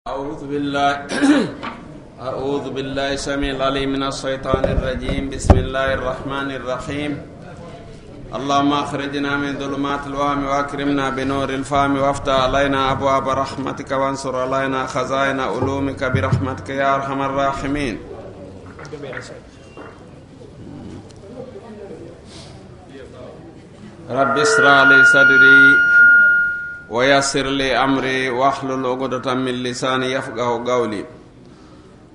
أعوذ بالله السميع العليم من الشيطان الرجيم. بسم الله الرحمن الرحيم. اللهم أخرجنا من ظلمات الوهم وأكرمنا بنور الفهم وافتح علينا أبواب رحمتك وانصر علينا خزائن علومك برحمتك يا أرحم الراحمين. رب اشرح لي صدري ويسر لي أمري واحلل عقدة من لساني يفقهوا قولي.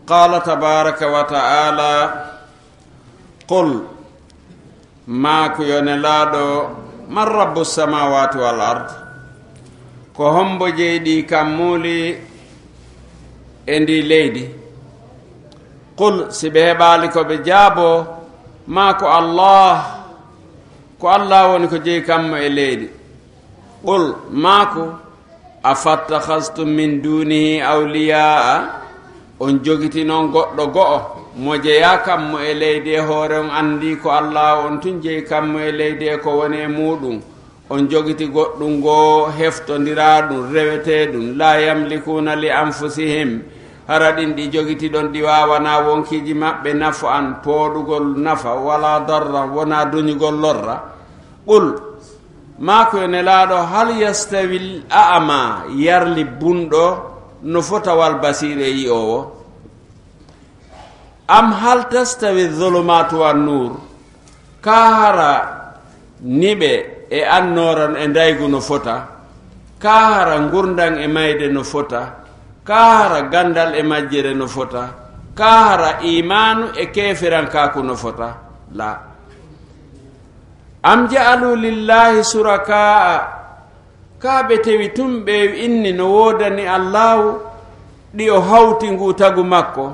قال تبارك وتعالى: قل ما كيونلادو من رب السماوات والأرض ko hombo jeydi kammuli endi leydi. qul sibe heɓali ko ɓe jaabo ma ko allah woni ko jeyi kammo e leydi. qul maako afattakhastum min dunihi awliyaa, on jogiti noon goɗɗo go'o mo jeya kammo e leydi e hoore on andi ko allah on tun jeyi kammo e leydi e ko woni e muɗum. on jogiti goɗɗum ngoo heftodira ɗum rewete ɗum la yamlikuna li anfusihim, hara ɗin ɗi jogiti ɗon ɗi wawana wonkiji maɓɓe nafu an pooɗugol nafa wala darra wona duñugol lorra. qul maako yo nelaaɗo hal yastawil a'ma, yarli bunɗo no fotawal basire yi'owo, am hal tastawi dhulumatu wan nur, ka hara niɓe e annoran e ndaygu no fota, ka hara gurdan e mayde no fota, ka hara gandal e majjere no fota, ka hara imanu e kefirankaku no fota. la am ja'alu lillahi surakaa, kaaɓe tewi tum ɓe inni no wodani allahu ɗi o hawti ngu tagu makko.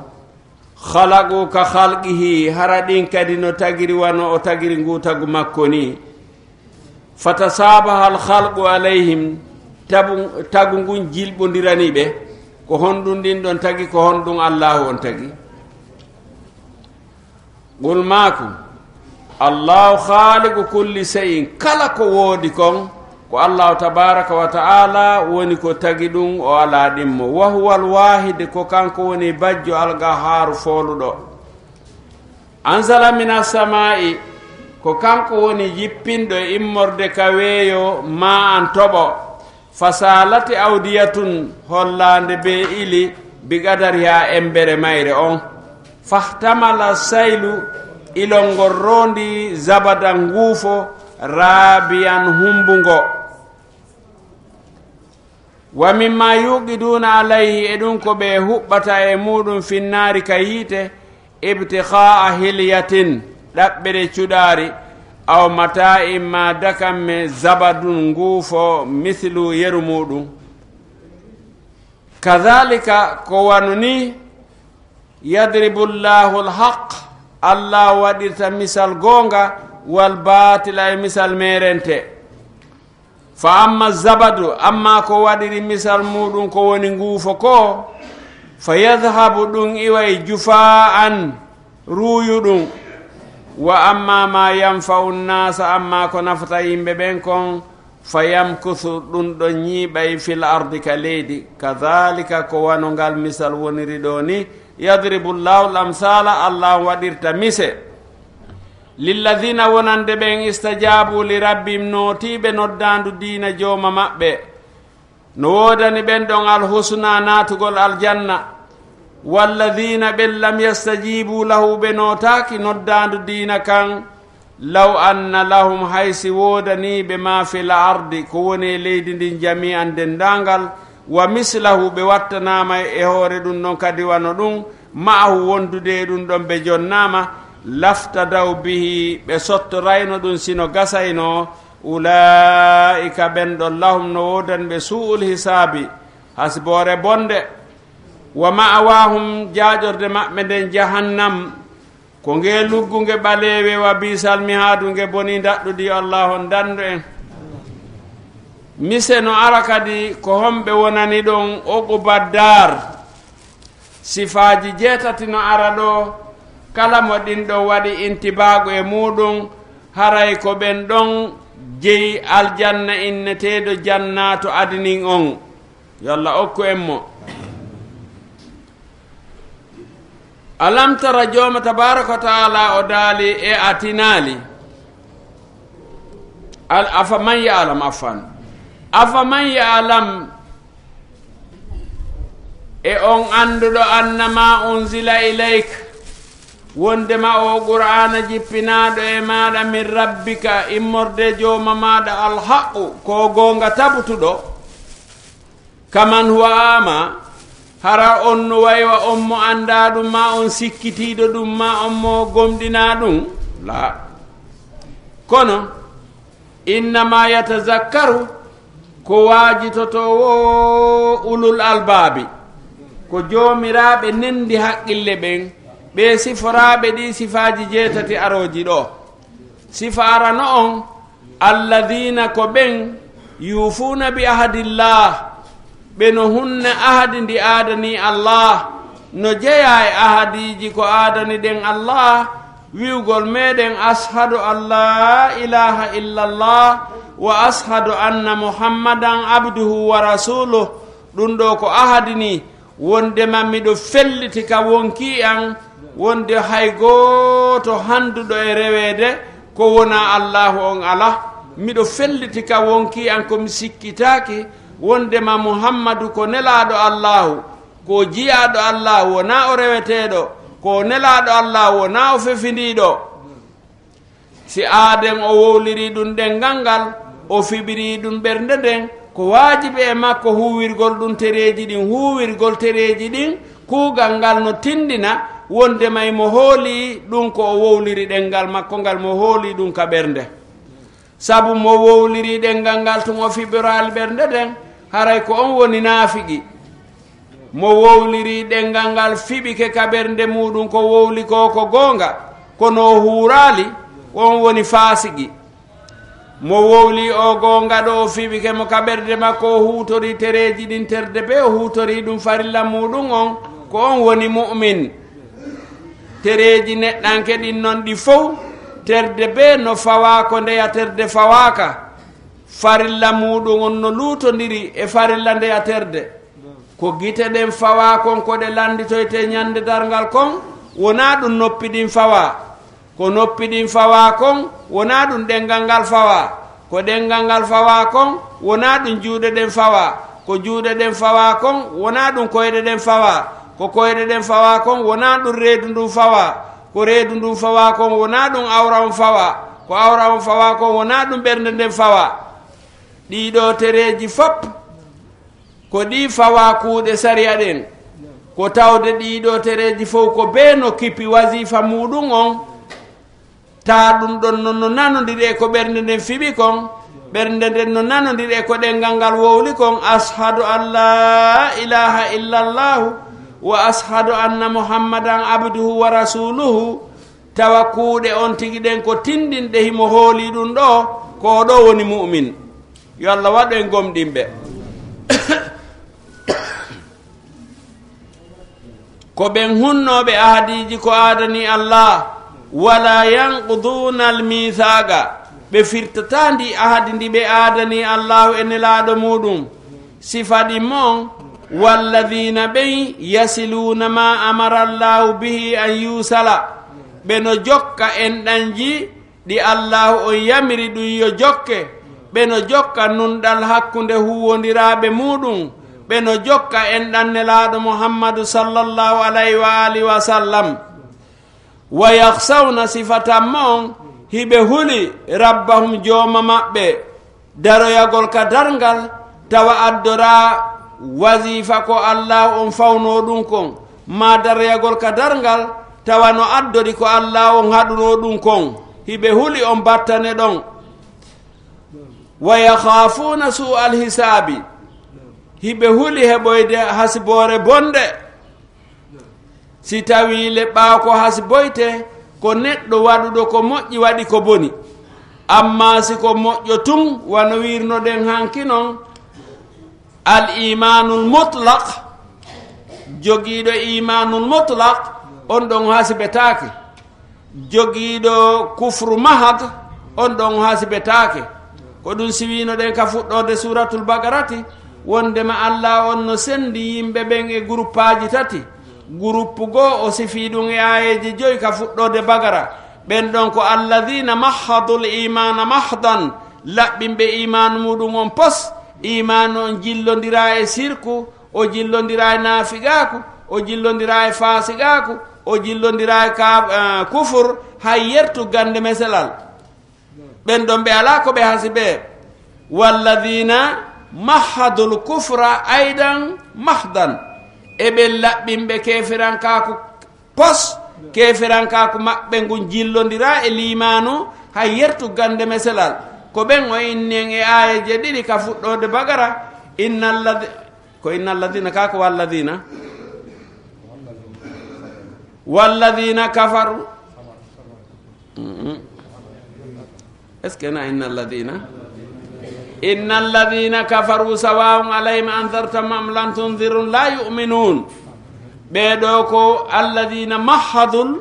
khalagu ka khalqihi, hara ɗin kadi no tagiri wano o tagiri ngu tagu makko ni. fatasabaha al khalqu alayhim, tagu ngun jilɓodirani ɓe, ko honɗum ɗin ɗon tagi ko honɗum allahu on tagi. qul maku allahu khaliqu kulli shay'in, kala ko woodi kon ko allahu tabaraka wa ta'ala woni ko tagi ɗum o ala ɗimmo. wa huwa alwahid, ko kanko woni bajjo algaharu foluɗo. anzala min assamai, ko kanko woni yippinɗo e immorde ka weeyo ma an toɓo. fasalati awdiyatun, hollande be ili bigadari ha embere mayre on. fahtamala saylu, ilongol rondi zabadan nguufo rabiyan humbungo. wa mimma yuqiduna alayhi, e ɗum ko ɓe huɓɓata e muɗum finnaari ka yiite, ibtikhaa hilyatin, ɗaɓɓere cuɗaari, aw mata imma dakamme zabadun nguufo mithlu yeru muɗum. kadhalika, ko wanu ni, yadribu llahu lhaq, allah waɗirta misal goonga, wal batila e misal merente. fa amma zabadu, amma ko waɗiri misal muɗum ko woni nguufo ko, fa yadhabu, ɗum iway jufa'an, ruuyuɗum. wa amma ma yanfa'u nnasa, amma ko nafata yimɓe ɓen kon, fa yamkuthu, ɗum ɗon ñiiɓay fil ardi ka leydi. kadhalika, ko wano ngal misal woniri ɗo ni, yadribu llahu lamsala, allah waɗirta mise. lilladina, wonande ɓen istajabu li rabbim, nootiɓe noddandu diina jooma maɓɓe, no wodani ɓen ɗon alhusna, natugol aljanna. walladina ɓen lam yastajibu lahu, ɓe nootaki noddandu diina kan, law anna lahum, haysi wodaniɓe ma fil ardi, ko woni leydi ndin jami'an dendangal, wa mislahu, ɓe wattanama e hoore ɗum ɗon kadi wano ɗum, ma'ahu, wondude ɗum ɗon ɓe jonnama, laftadaw bihi, ɓe sottorayno ɗum sino gasayno. ulaika, ɓen ɗon lahum no wodan ɓe su'ul hisabi, hasbore bonde. wa ma'awahum, jaajorde maɓɓe nden jahannam, ko nge luggunge ɓalewe, wa bisal mihadu, nge boni daɗɗudi. allah on dandu en. mise no ara kadi ko homɓe wonani ɗon uqbaddar, sifaji jeetati no ara ɗo, kala mo ɗin ɗo waɗi intibago e muɗum, haray ko ɓen ɗon jeyi aljanna inneteɗo jannato adinin on. yo allah okku en mo. alam tara jooma tabaraka wa taala o daali e atinaali afaman ya'lam afaman ya'lam e on anduɗo annama unzila ilayk wondema o qur'ana jippinaɗo e maɗa min rabbika immorde jooma maɗa alhaqu ko gonga tabutuɗo kaman huwa ama hara on no waywa on mo anda ɗum ma on sikkitiɗo ɗum ma on mo gomɗina ɗum la kono innama yatazakkaru ko wajitoto wo ulul albabi ko joomiraɓe nendi haqqille ɓen ɓe siforaɓe ɗi sifaji jeetati aroji ɗo sifa arano on alladina ko ɓen yufuna bi ahadillah ɓe no hunna ahadi ndi adani allah no jeeya e ahadiji ko adani ɗen allah wiwgol meɗen ashadu an la ilaha illallah wa ashadu anna muhammadan abduhu wa rasuluh ɗum ɗo ko ahadi ni wondema miɗo felliti ka wonki an wonde hay goto handuɗo e rewede ko wona allahu on ala miɗo felliti ka wonki an komi sikkitaki wondema muhammadu ko nelaɗo allahu ko jiyaɗo allahu wona o reweteɗo ko nelaɗo allahu wona o fefindiɗo si aaden o wowliri ɗum ɗengal ngal o fiɓiri ɗum ɓernde nden ko wajibi e makko huwirgol ɗum tereji ɗin huwirgol tereji ɗin kuugal ngal no tindina wonde may mo hooli ɗum ko o wowliri ɗengal makko ngal mo hooli ɗum ka ɓernde sabu mo wowliri ɗengal ngal tun o fiɓirali ɓernde nden haray ko on woni naafiqi mo wowliri ɗengal ngal fiɓike ka ɓernde muɗum ko wowli ko goonga kono huurali on woni faasiqi mo wowli o goonga ɗo o fiɓike mo ka ɓernde makko o huutori tereji ɗin terde be o huutori ɗum farilla muɗum on ko on woni mu'min tereji neɗɗanke ɗin noon ɗi fof terde be no fawa ko ndeya terde fawaka farilla muɗum on no luutodiri e farilla ndeya terde ko gite ɗen fawa kon ko ɗe landitoyte ñande dargal kon wona ɗum noppi ɗin fawa ko noppi ɗin fawa kon wona ɗum ɗengal ngal fawa ko ɗengal ngal fawa kon wona ɗum juuɗe ɗen fawa ko juuɗe ɗen fawa kon wona ɗum koyɗe ɗen fawa ko koyɗe ɗen fawa kon wona ɗum reedu ndun fawa ko reedu ndun fawa kon wona ɗum awra on fawa ko awra on fawa kon wona ɗum ɓernde nden fawa ɗiɗo tereji fop ko ɗi fawa kuuɗe sariya ɗen ko tawde ɗiɗo tereji fof ko be no kippi wasifa muɗum on ta ɗum ɗon no nanodiri e ko ɓernde nden fiɓi kon ɓernde nden no nanodiri e ko ɗengal ngal wowli kon ashadu an la ilaha illallahu wa ashadu anna muhammadan abduhu wa rasuluhu tawa kuuɗe on tigi ɗen ko tindinɗe himo hooli ɗum ɗo ko ɗo woni mu'min yo allah waɗo en gomɗinɓe ko ɓen hunnoɓe ahadiji ko adani allah wala yanquduna almithaga ɓe firtata ndi ahadi ndi ɓe adani allahu e nelaɗo muɗum sifaɗi mon walladina ɓen yasiluna ma amara allahu bihi an yusala ɓe no jokka enɗanji ɗi allahu on yamiri ɗum yo jokke ɓe no jokka nunɗal hakkunde huwodiraɓe muɗum ɓe no jokka enɗan nelaɗo muhammadu sallallahu alayhi wa alihi wa sallam wa yahsawna sifatan mon hiɓe huli rabbahum jooma maɓɓe daroyagol ka dargal tawa addora wasifa ko allah on fawno ɗum kon ma daroyagol ka dargal tawa no addori ko allah on haɗuno ɗum kon hiɓe huli on battane ɗon wa yakhafuna su alhisabi hiɓe huli heɓoyde hasibore bonde si tawi leɓɓa ko hasiboyte ko neɗɗo waɗuɗo ko moƴƴi waɗi ko boni amma si ko moƴƴo tun wano wirnoɗen hanki noon al imanul mutlaq jogiiɗo imanul mutlaq on ɗon hasibetake jogiiɗo kufru mahad on ɗon hasibetake ko ɗum siwinoɗen ka fuɗɗorde suratul bagarati wondema allah on no sendi yimɓe ɓen e groupe aji tati groupe go o sifi ɗum e ayeji joyi ka fuɗɗode bagara ɓen ɗon ko alladina mahadul imana mahdan laɓɓinɓe imanu muɗum on pos imanu on jillodira e sirku o jillodira e naafigaku o jillodira e fasigaku o jillodira e kufur hay yertu gande meselal ɓen ɗon ɓe ala ko ɓe hasibe walladina mahadul kufra aidan mahdan eɓe laɓɓinɓe kefirankaku pos kefirankaku maɓɓe ngun jillodira e limanu hay yertu gande meselal ko ɓen o innen e ayeje ɗiɗi ka fuɗɗode bagara innalladina kako walladina kafaru est ce que na innalladina kafaru sawaun alayhim andartum am lam tundirun la yu'minun ɓeɗo ko alladina mahadul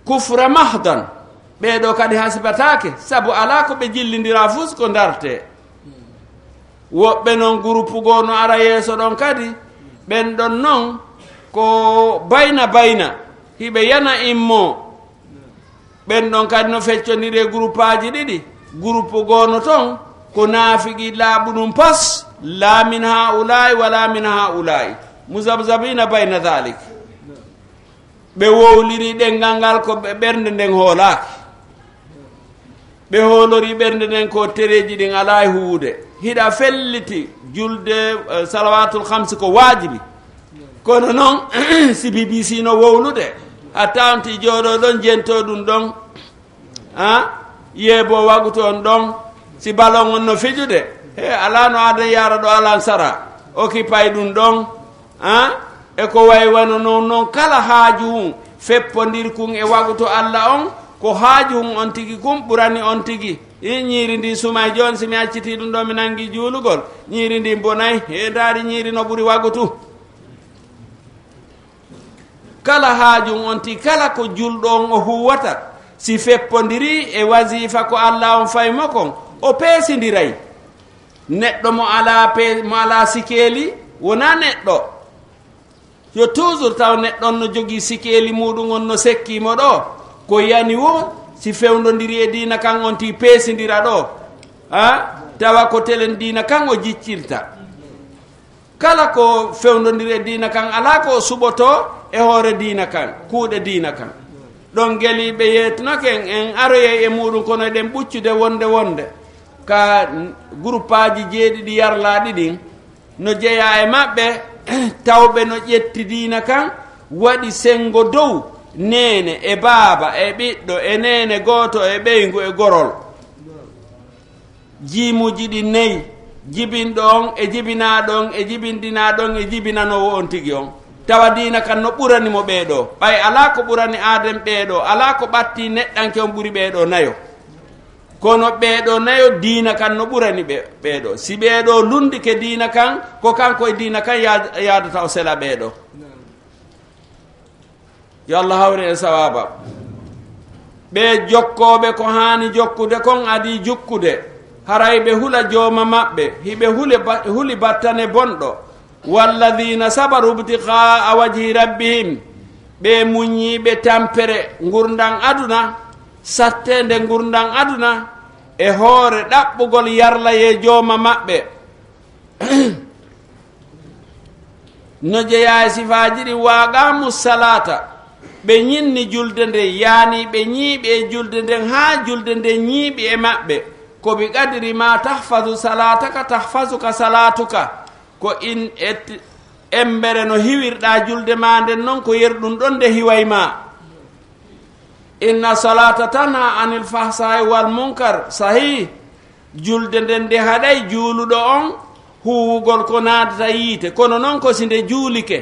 kufra mahdan ɓeɗo kadi hasibatake sabu ala ko ɓe jillidira fus ko darte woɓɓe noon groupe go no ara yeeso ɗon kadi ɓen ɗon noon ko bayna hiɓe yana immo ɓen ɗon kadi no feccodiri groupe aji ɗiɗi groupe gono ton ko naafigi laaɓu ɗum pas la min haulai wala min haulai muzabzabina bayna dhalik ɓe wowliri ɗengal ngal ko ɓernde nden hoolaki ɓe hoolori ɓernde nden ko tereji ɗin ala e huwude hiɗa felliti julde salawatul hamsi ko wajibi kono noon si BBC no wowlude a tawnti jooɗo ɗon jento ɗum ɗon yeebo wagu toon ɗon si ballon on no fijude ala no adan yara ɗo alan sara occupay ɗum ɗon e ko way wano noon kala haaju hum feppodir kun e wagu to Allah on ko haaju hum on tigi kum ɓurani on tigi ñiiri ndi sumay joni simi acciti ɗum ɗo mi nangi juulugol ñiiri ndi bonayi e daari ñiiri no ɓuri wagutu kala haajum on ti kala ko julɗo on o huwata si feppodiri e wasifa ko Allah on faymo kon o peesidiray neɗɗo mo ala sikeli wona neɗɗo yo toujours taw neɗɗo on no jogii sikeli muɗum on no sekkimo ɗo ko yani wo si fewdodiri e diina kan on ti peesidira ɗo tawa ko telen diina kan o jiccirta kala ko fewdodiri e diina kan ala ko suɓoto e hoore diina kan kuuɗe diina kan ɗon geliɓe yetnoken en aroye e muɗum kono eɗen ɓuccude wonde ka groupe aji jeeɗiɗi yarlaɗi ɗin no jeeya e maɓɓe tawɓe no ƴetti diina kan waɗi sengo dow nene e baaba e ɓiɗɗo e nene gooto e ɓeygu e gorol jiimuji ɗi nayyi jibinɗo on e jibinaɗo on e jibindinaɗo on e jibinanowo on tigi on tawa diina kan no ɓuranimo ɓeeɗo ɓay ala ko ɓurani aden ɓeeɗo ala ko ɓatti neɗɗanke on ɓuri ɓeeɗo nayo kono ɓeeɗo nayo diina kan no ɓurani ɓeeɗo si ɓeeɗo lundike diina kan ko kanko e diina kan yadata o sela ɓeeɗo yo Allah hawri en sawaba ɓe jokkoɓe ko hani jokkude kon adi jukkude haray ɓe hula jooma maɓɓe hiɓe huli battane bonɗo walladina sabaru ibtigaa wajhi rabbihim ɓe muñiɓe tampere gurdan aduna sattede gurdan aduna e hoore ɗaɓɓugol yarla ye jooma maɓɓe no jeeya e sifaji ɗi waqamu salata ɓe ñinni julde nde yaani ɓe ñiiɓi e julde nden haa julde nde ñiiɓi e maɓɓe ko ɓe qadiri ma tahfasu salataka tahfasuka salatuka ko in embere no hiwirɗa julde ma nden noon ko yerɗum ɗon nde hiway ma inna salata tanha anil fahsai wal munkar sahih julde nden nde haɗay juuluɗo on huwugol ko naadata yiite kono noon ko si nde juulike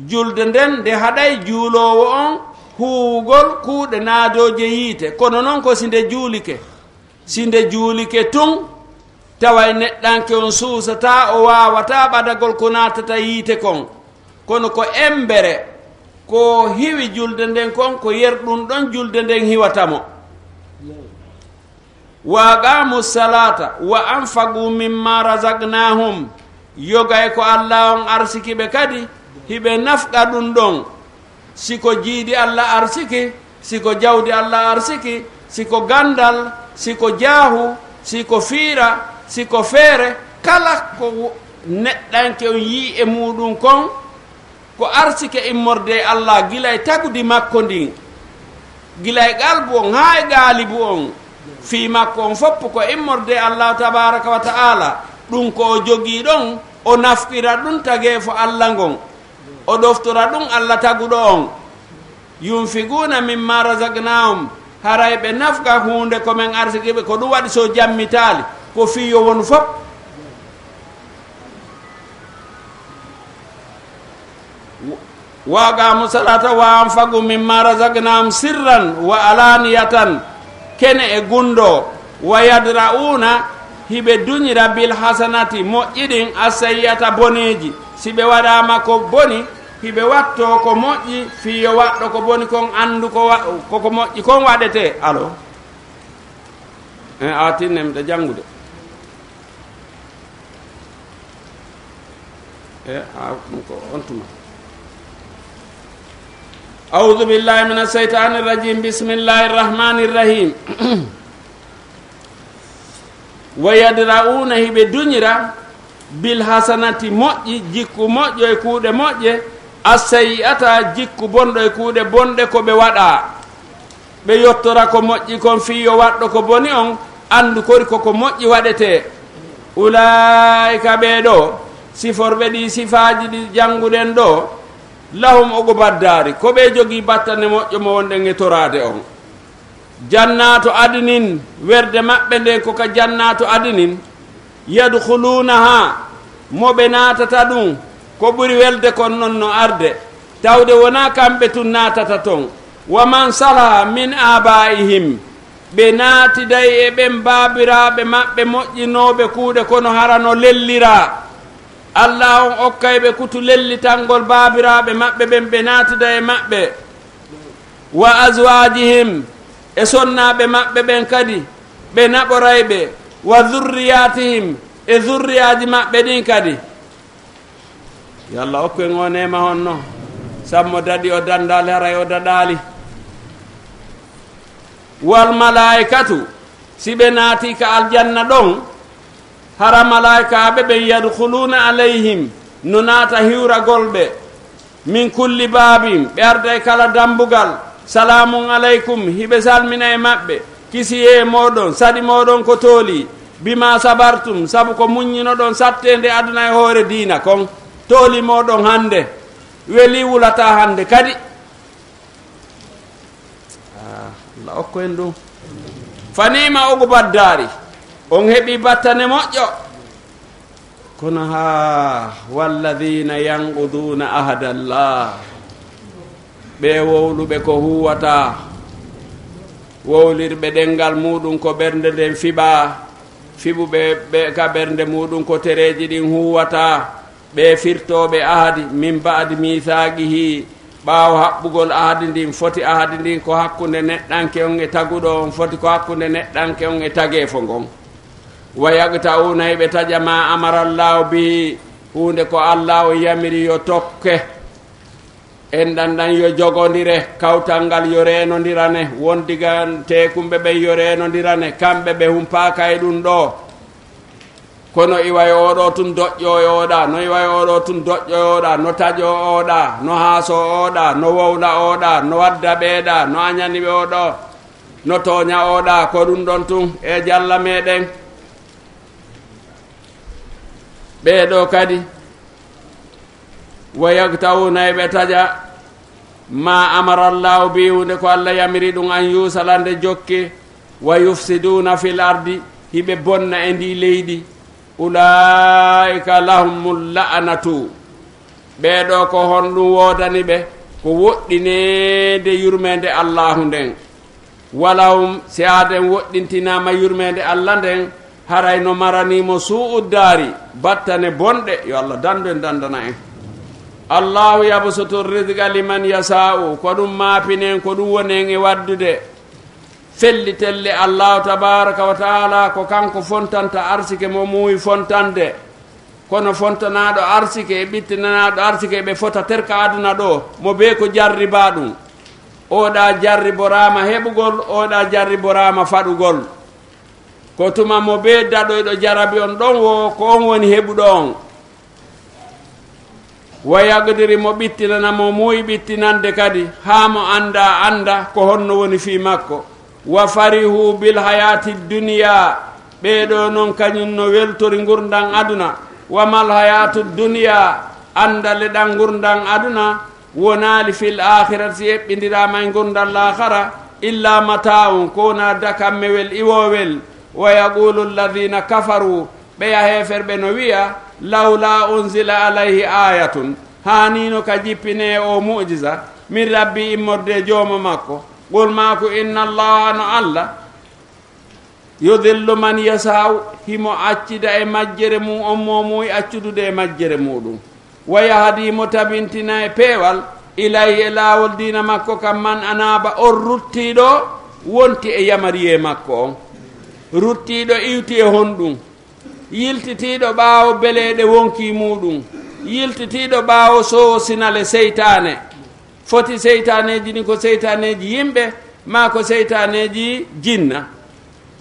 julde nden nde haɗay juulowo on huwugol kuuɗe naadoje yiite kono noon ko si nde juulike tun tawa neɗɗanke on suusata o wawata ɓadagol ko natata yiite kon kono ko embere ko hiwi julde nden kon ko yerɗum ɗon julde nden hiwatamo waqamu salata wa anfagu mimma razaqnahum yogay ko Allah on arsikiɓe kadi hiɓe nafqa ɗum ɗon siko jiidi Allah arsiki siko jawdi Allah arsiki siko gandal siko jaahu siko fiira siko feere kala ko neɗɗanke on yii e muɗum kon ko arsike immorde Allah gilay tagudi makko ndin gilay qalbu on haa e gaalibu on fii makko on fopp ko immorde Allah tabaraka wa ta'ala ɗum ko o jogii ɗon o nafqira ɗum tagee fo Allah ngon o ɗoftora ɗum Allah taguɗo on yunfiguna mimma razaqnahum haray ɓe nafga hunde ko men arsikiɓe ko ɗum waɗi so jammitaali ko fiyo won fof waqamu salata wa anfagu mimma razaqnahum sirran wa alaniyatan kene e gundo wa yadra'una hiɓe duñira bil hasanati moƴƴiɗin asayyata boneji si ɓe waɗama ko boni hiɓe watto ko moƴƴi fiyo waɗɗo ko boni kon andu koko moƴƴi kon waɗete alo a tinnem ɗe janngude ko on tuma أعوذ بالله من الشيطان الرجيم بسم الله الرحمن الرحيم ويدرؤون بدنيرا بالحسنات موجي جيكو موجي كودة موجي السيئة جيكو بوندو كودة بوندو كو بوادا بيوتورا كو موجي كون فيو واتو كو بوني on andu kori koko moƴƴi waɗete ulaika ɓeeɗo siforɓe ɗi sifaji ɗi jannguɗen ɗo lahum ogo baddari ko ɓe jogii battane moƴƴo mo wonɗen e torade on jannatu adinin werde maɓɓe nden ko ka jannatu adinin yadkhulunaha moɓe natata ɗum ko ɓuri welde kon non no arde tawde wona kamɓe tun natata ton wa man salaha min abaihim ɓe naatiday e ɓen baabiraɓe maɓɓe moƴƴinoɓe kuuɗe kono harano lellira Allah on okkayɓe kutu lellitangol baabiraɓe maɓɓe ɓen ɓe naatida e maɓɓe wa azwajihim e sonnaɓe maɓɓe ɓen kadi ɓe naɓorayɓe wa dhurriyatihim e dhurriyaji maɓɓe ɗin kadi yo Allah okku en o nema honno sammo daɗi o dandali haray o daɗali wal malaikatu si ɓe naati ka aljanna ɗon hara malaikaɓe ɓen yadkhuluna alayhim no naata hiwragol ɓe min kulli babin ɓe arda kala dambugal salamun aleykum hiɓe salmina e maɓɓe kisiye moɗon saɗi moɗon ko tooli bima sabartum sabu ko muññinoɗon sattede aduna e hoore diina kon tooli moɗon hande weeli wulata hande kadi Allah okko en ɗum fanima ogo baddari on heɓi battane moƴƴo kono ha walladina yanquduna ahadallah ɓe wowluɓe ko huwata wowlirɓe ɗengal muɗum ko ɓernde nden fiɓa fiɓuɓe ɓe ka ɓernde muɗum ko tereji ɗin huwata ɓe firtoɓe ahadi min baadi mithaqihi ɓaawo haɓɓugol ahadi ndin foti ahadi ndin ko hakkunde neɗɗanke on e taguɗo on foti ko hakkunde neɗɗanke on e tageefo ngon wa yagta'una ɓe taƴa ma amarallahu bihi hunde ko Allah o yamiri yo tokke en ɗanɗan yo jogodire kawtal ngal yo renodirane wondiga tekumɓe ɓen yo renodirane kamɓe ɓe humpaka e ɗum ɗo kono iway oɗo tun doƴƴo oɗa no iway oɗo tun doƴƴo oɗa no taƴo oɗa no haaso oɗa no wowla oɗa no wadda ɓeeɗa no añani ɓe oɗo no toña oɗa ko ɗum ɗon tun e jalla meɗen ɓeeɗo kadi wa yagtawuna ɓe taƴa ma amarallahu bi hunde ko Allah yamiri ɗum an yusalande jokki wa yufsiduna fil ardi hiɓe bonna e ndi leydi ulaika lahumul la'natu ɓeeɗo ko honɗum wodani ɓe ko woɗɗinede yurmede Allahu nden walahum si aden woɗɗintinama yurmede Allah nden haray no maranimo su'uddari battane bonɗe yo Allah dandu en dandana en Allahu yabsutu rizqa liman yasa'u ko ɗum maapinen ko ɗum woni en e waddude fellitelle Allahu tabaraka wa taala ko kanko fontanta arsike mo muuyi fontande kono fontanaɗo arsike e ɓittinanaɗo arsike ɓe fota terka aduna ɗo mo be ko jarriba ɗum oɗa jarriborama heɓugol oɗa jarriborama faɗugol ko tuma mo be daɗoyɗo jarabi on ɗon wo ko on woni heɓuɗo on wa yagdiri mo ɓittinana mo muuyi ɓittinande kadi ha mo anda ko honno woni fi makko wa farihu bil hayati duniya ɓeɗo noon kañum no weltori gurdan aduna wa mal hayatu duniya andale ɗan gurdan aduna wonali fil akhirati yeɓɓidirama e gurdal lahara illa mata'un kona dakammewel iwowel wa yaqulu alladhina kafaru ɓeya heferɓe no wiya lawla unzila alayhi ayatun hanino ka jippine o mu'jiza min rabbi immorde jooma makko qul mako inna allaha no allah yudillu man yasau himo accida e majjere mum on momuy accudude e majjere muɗum wa yahdi mo tabintina e peewal ilayhi e laawol dina makko kam man anaba on ruttiɗo wonti e yamariye makko on ruttiɗo iwti e honɗum yiltitiɗo ɓaawo beleɗe wonki muɗum yiltitiɗo ɓaawo sowo sinale seytane foti seytaneji ni ko seytaneji yimɓe ma ko seytaneji jinna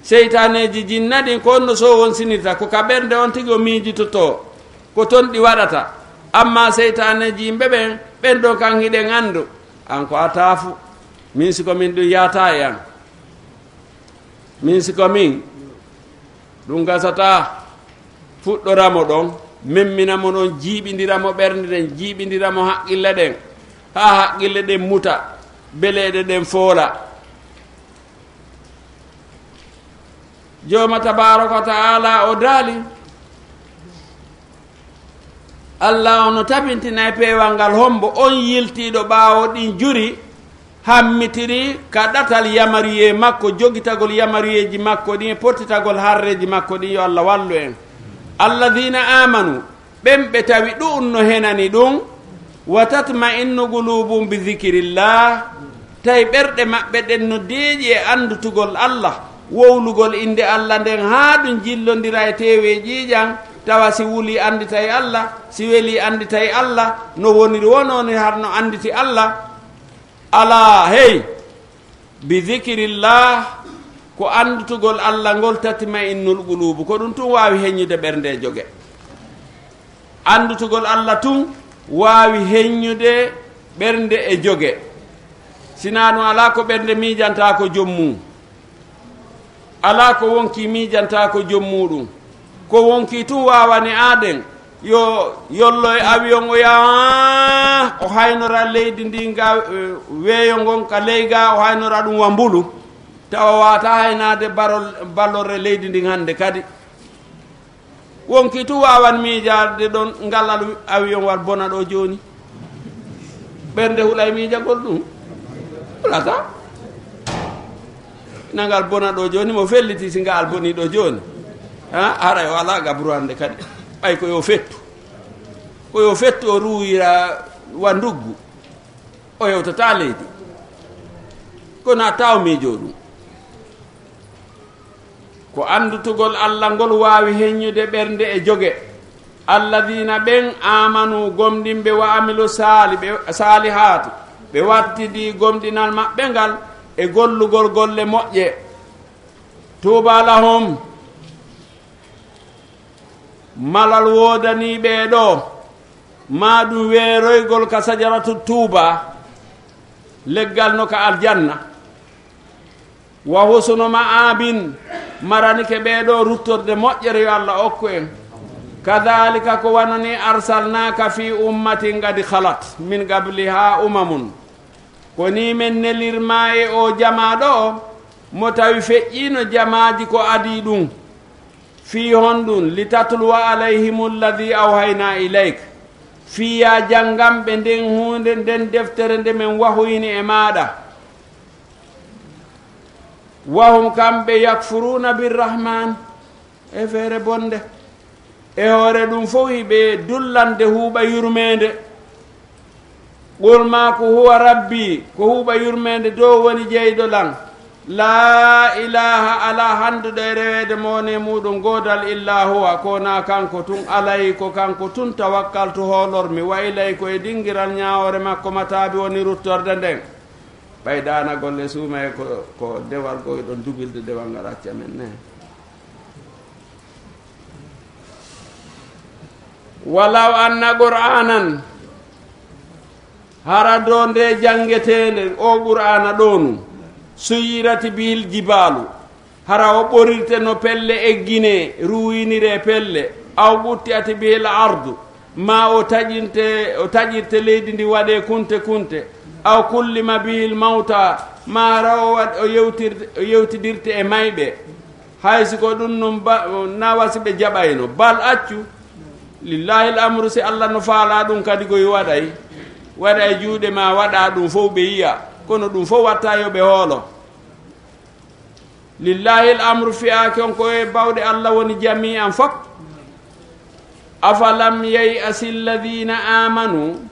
seytaneji jinna ɗin ko onno so won sinirta ko ka ɓernde on tigi o miijitoto ko toon ɗi waɗata amma seytaneji yimɓe ɓen ɓen ɗon kan hiɗen andu an ko a taafu min siko min ɗum yata e an min siko min ɗum gasata fuɗɗoramo ɗon memminamo ɗon jiiɓidiramo ɓernde ɗen jiiɓidiramo haqqille ɗen ha haqqille ɗen muta beleɗe ɗen foola joma tabaraka wa taala o daali allah ono tabintina e peewal ngal hombo on yiltiɗo ɓaawo ɗin juri hammitiri ka ɗatal yamariye makko jogitagol yamariyeji makko ɗin e pottitagol harreji makko ɗin yo allah wallu en alladhina amanu ɓen ɓe tawi ɗum no henani ɗum wa tatma'innu qulubum bi dhikrillah tawi ɓerɗe maɓɓe ɗen no deeƴi e andutugol allah wowlugol inde allah nden haa ɗum jillodira e tewe ƴiiƴan tawa si wuli andita e allah si weli andita e allah no woniri wononi harno anditi allah ala hey bi dhikrillah ko andutugol allah ngol tatma'innul qulubu ko ɗum tun wawi heññude ɓernde jogue andutugol allah tun wawi heññude ɓernde e jogue sina ɗum ala ko ɓernde miijanta ko jommum ala ko wonki miijanta ko jommuɗum ko wonki tun wawani aɗen yo yollo e avion o ya o haynora leydi ndi ga weeyo ngon ka leyga o haynora ɗum wa mbulu tawa wata haynade ballore leydi ndin hande kadi wonki tun wawan miijade ɗon ngalal avion wal bona ɗo joni ɓernde huulay miijagol ɗum hulata nangal bona ɗo joni mo felliti si ngal boni ɗo joni haray o ala gabrande kadi ɓay ko yo fettu o ruwira wa nduggu o yewtata leydi kono a taw miijo ɗum ko andutugol allah ngol wawi heññude ɓernde e jogue alladina ɓen amanu gomɗinɓe wa amilu salihatu ɓe wattidi gomɗinal maɓɓe ngal e gollugol golle moƴƴe tuuba lahum malal wodaniɓe ɗo ma ɗum weeroygol ka sajaratu tuuba leggal no ka aljanna wa husnu ma'abin maranike ɓeɗo ruttorde moƴƴere yo allah okku en kadhalika ko wanani arsalnaka fi ummatin gadi khalat min qabliha umamun ko ni men nelirma e o jamaɗo o mo tawi feƴƴino jamaji ko adi ɗum fi honɗum litatluwa alayhim alladhi awhayna ilayk fiya jangamɓe nden hunde nden deftere nde men wahoyni e maɗa wahum kamɓe yakfuruna birrahman e feere bonde e hoore ɗum fof hiɓe dullande huuɓa yurmede qul ma ko huwa rabbi ko huuɓa yurmede dow woni jeyɗo lan la ilaha ala handuɗo e rewede mone muɗum godal illa huwa kona kanko tun alay ko kanko tun tawakkaltu hoolormi wa ilay ko e dingiral ñawore makko matabi woni ruttorde nden ɓaydana golle suuma e ko dewal goyɗon dubilde dewal ngal acca men ne walaw anna qur'anan hara do nde jangetende o qur'ana ɗonu suyirati bihil jibalu hara o ɓorirte no pelle eggine ruwinire pelle aw ɓuttiyati bihil ardu ma o taƴirte leydi ndi waɗe kunte kunte aw kullima bihil mawta ma hara o yewtidirte e mayɓe haysi ko ɗum num nawasi ɓe jaɓayno bal accu lillahi l amru si allah no faala ɗum kadi koye waɗa e juuɗe ma waɗa ɗum fof ɓe yiya kono ɗum fof watta yoɓe hoolo lillahi l amru fiyaki on koye bawɗe allah woni jami an fof afalam yay'asi alladina amanu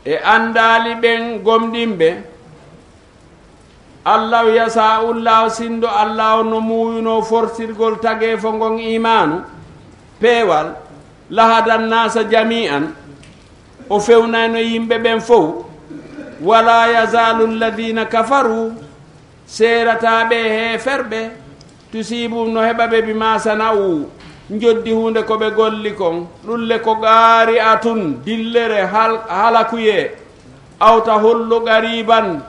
e andali ɓen gomɗinɓe allah yasa ullah sindo allah no muyuno fortirgol tagefo ngon imanu peewal lahadan nasa jami'an o fewnayno yimɓe ɓen fof wala yazalu alladina kafaru serataɓe heferɓe tusibum no heɓaɓe bima sana'u joddi hunde koɓe golli kon ɗulle ko gaari atun dillere halakuye awta hollu gariban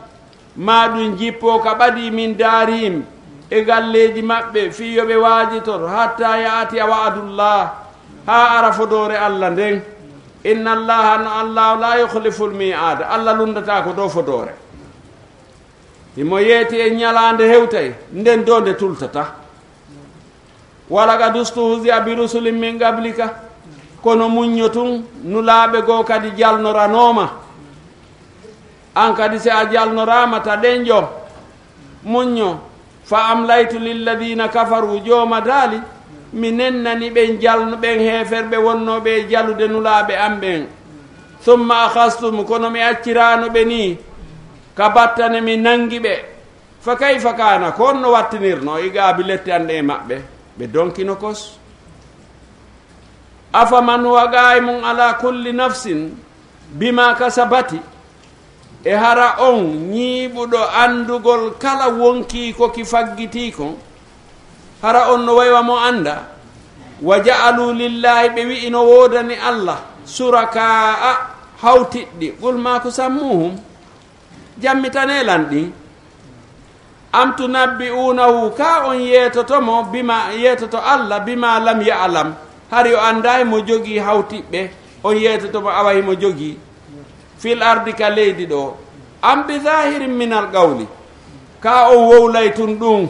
maɗum jippo ka ɓaɗi min daarim e galleji maɓɓe fiyoɓe waajitor hatta yaati wa'adullah ha ara fodore allah nden inna allaha no allah la yukhlifu lmi'ad allah lundata ko dow fodore himo yeeti e ñalande hewtay nden do nde tultata wala ga dustuhuzi'a bi rusulin min qablika kono muñño tun nulaaɓe goo kadi jalnoranoma an kadi si a jalnorama ta ɗen jo muñño fa amlaytu lilladina kafaru jooma daali mi nennani ɓen jalno ɓen heeferɓe wonnoɓe e jalude nulaaɓe an ɓen summa akhastum kono mi accirano ɓe ni ka battane mi nangi ɓe fa kayfa kana ko on no wattinirno igaabi lette ande e maɓɓe ɓe donkino kos afaman wagay mum ala kulli nafsin bima kasabati e hara on ñiiɓuɗo andugol kala wonki ko ki faggiti kon hara on no waywa mo anda wa ja'alu lillahi ɓe wi'ino wodani allah suraka'a hawtiɗɗi qul ma ko sammuhum jammitanelan ɗi am tunabbi'unahu ka on yeetotomo bima yeetoto allah bima lam ya'lam hari o anda mo jogi hawtiɓɓe on yeetotomo awa himo jogi fil ardi ka leydi ɗo am bi zahirin min al qawli ka on wowlay tun ɗum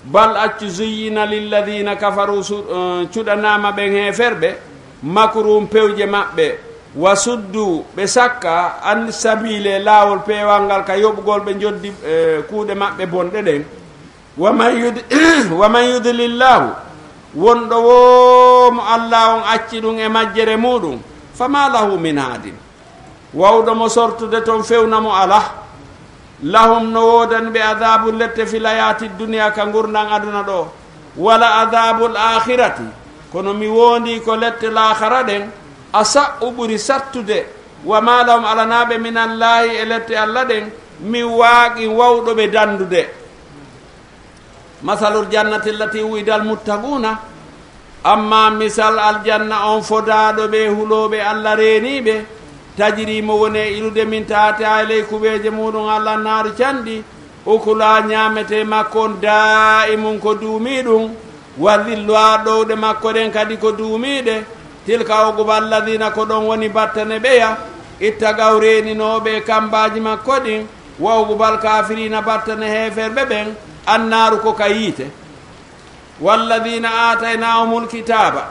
bal accu zuyyina lilladina kafaru cuɗanama ɓen heferɓe makrum pewje maɓɓe wa suddu ɓe sakka an sabile laawol peewal ngal ka yoɓugol ɓe joddi kuuɗe maɓɓe bonɗe ɗen waman yudlillahu wonɗo wo mo allah on acci ɗum e majjere muɗum fama lahu min haadin wawɗo mo sortude toon fewnamo ala lahum no wodani ɓe adabu lette filayati duniya ka gurdan aduna ɗo wala adabul akhirati kono mi wondi ko lette lahara ɗen asa ɓuri sattude wa ma lahum alanaɓe min allahi e lette allah ɗen mi waaqi wawɗo ɓe dandude masalul jannati allati wu'ida almuttaquna amma misal aljanna on fodaɗo ɓe huloɓe allah reeniɓe tajiri mo wone ilude min taate ha ley kuɓeje muɗum allah naaru canɗi ukula ñamete makko on daimum ko duumi ɗum wallillu ha ɗowɗe makko ɗen kadi ko duumiɗe tilka uguba alladina ko ɗon woni battane ɓeya ittagaw reninoɓe kambaji makko ɗin wa ugubal kafirina battane heferɓe ɓen annaaru ko ka yiite walladina ataynahumul kitaba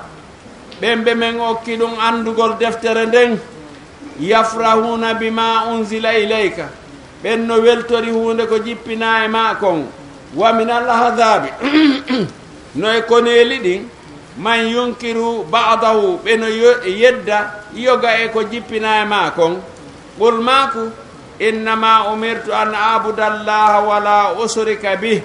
ɓen ɓe men okki ɗum andugol deftere nden yafrahuna bima unzila ilayka ɓen no weltori hunde ko jippina e ma kon wa min al ahzabi noye koneli ɗin man yunkiru ba'dahu ɓeno yedda yoga e ko jippina e ma kon qul maku innama umirtu an abuda allaha wala usrika bih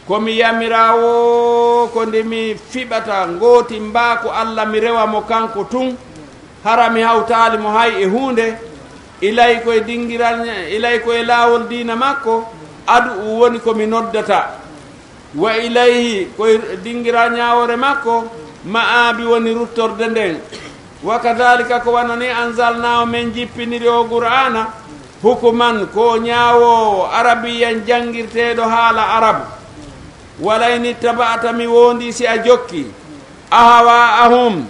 komi yamirawo ko nde mi fiɓata ngooti mbako allah mi rewa mo kanko tun hara mi hawtali mo hay e hunde ilay koye dingiral ilay koye laawol diina makko adu woni komi noddata wa ilayhi koye dingira ñawore makko ma'abi woni ruttorde nden wa kadhalika ko wanani anzalna o men jippiniri o qur'ana hukuman ko ñaawowo arabiyan jangirteɗo haala arabu walayni taba'ata mi wondi si a jokki ahawa ahum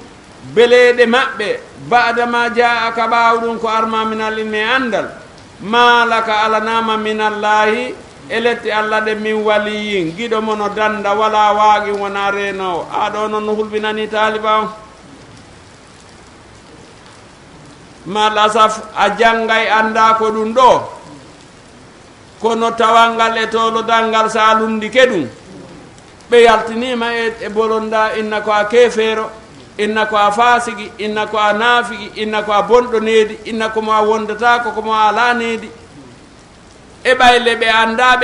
beleɗe maɓɓe badama ja'aka ɓawɗum ko arma minal ilmi andal malaka alanama minallahi elette allah de min waliyin giɗo mono danda wala waagi wona renowo aɗo noon no hulɓinani taliba on malasaf a janggay anda ko ɗum ɗo kono tawalngal e tolodal ngal sa lundike ɗum ɓe yaltinima e bolonda inna ko a kefeero inna ko a fasigi inna ko a naafigi inna ko a bonɗo needi inna komo a wondatako komo a ala needi e ɓayle ɓe anda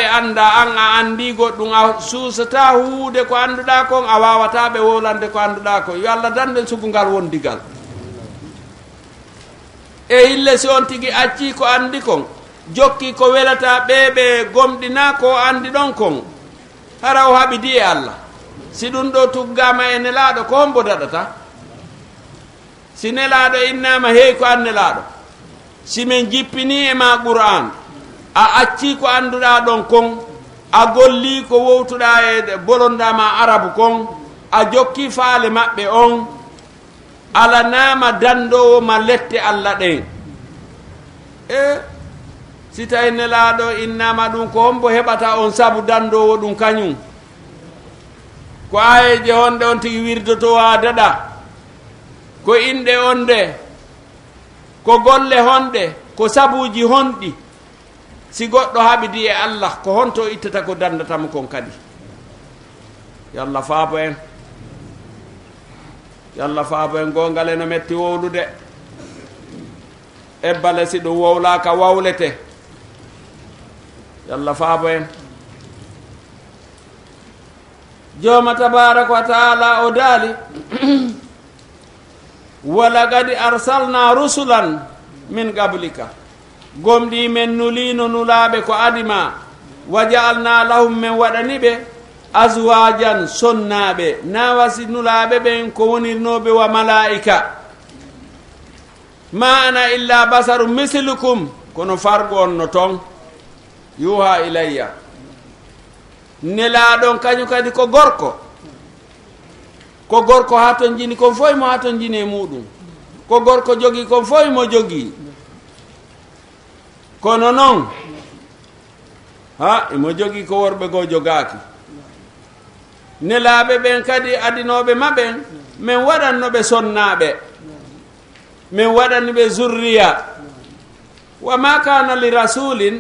an a andi goɗɗum a suusata huude ko annduɗa kon a wawata ɓe wolande ko annduɗa kon yo allah danden sugungal wondigal e hille si on tigi acci ko andi kon jokki ko welata ɓeɓe gomɗina ko andi ɗon kon hara o haɓidi e allah si ɗum ɗo tuggama e nelaɗo ko hombo daɗata si nelaɗo innama heey ko an nelaɗo si min jippini e ma qur'an a acci ko annduɗa ɗon kon a golli ko wowtuɗa e bolondama arabu kon a jokki faale maɓɓe on ala nama dandowo ma lette allah ɗen e si tawi nelaɗo innama ɗum ko hombo heɓata on saabu dandowo ɗum kañum ko ayeje honde on tigi wirdoto ha daɗa ko inɗe onde ko golle honɗe ko sabuji honɗi si goɗɗo haɓidi e allah ko honto ittata ko dandatamo kon kadi yallah faabo en yallah faabo en gongal eno metti wowlude ebbale si ɗum wowlaka wawlete yallah faabo en jooma tabaraka wa taala o daali walagad arsalna rusulan min qablika gomɗi men nulino nulaɓe ko adima wa jaalna lahum men waɗani ɓe azwajan sonnaɓe nawasi nulaɓe ɓen ko wonirnoɓe wa malaika ma ana illa basaru mislukum kono fargo on no ton yuha ilayya nelaɗon kañum kadi ko gorko ha ton jini kon foy mo ha ton jini e muɗum ko gorko jogi kon foy mo jogi kono noon ha imo jogi ko worɓe goo jogaki nelaɓe ɓen kadi adinoɓe maɓen min waɗannoɓe sonnaɓe min waɗaniɓe zurriya wa ma kana li rasulin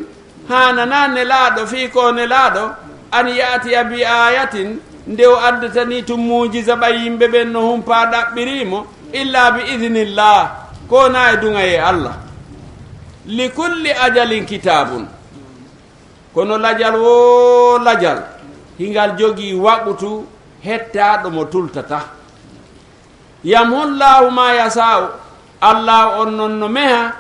hanana nelaɗo fi ko nelaɗo an yatiya bi ayatin nde o addatani tum mujiza ɓay yimɓe ɓen no humpa ɗaɓɓirimo illa bi idnillah ko na e duŋaye allah li kulli ajalin kitabun kono lajal wo lajal hingal jogi waɓutu hettaɗo mo tultata yamhullahu ma yasau allah on non no meha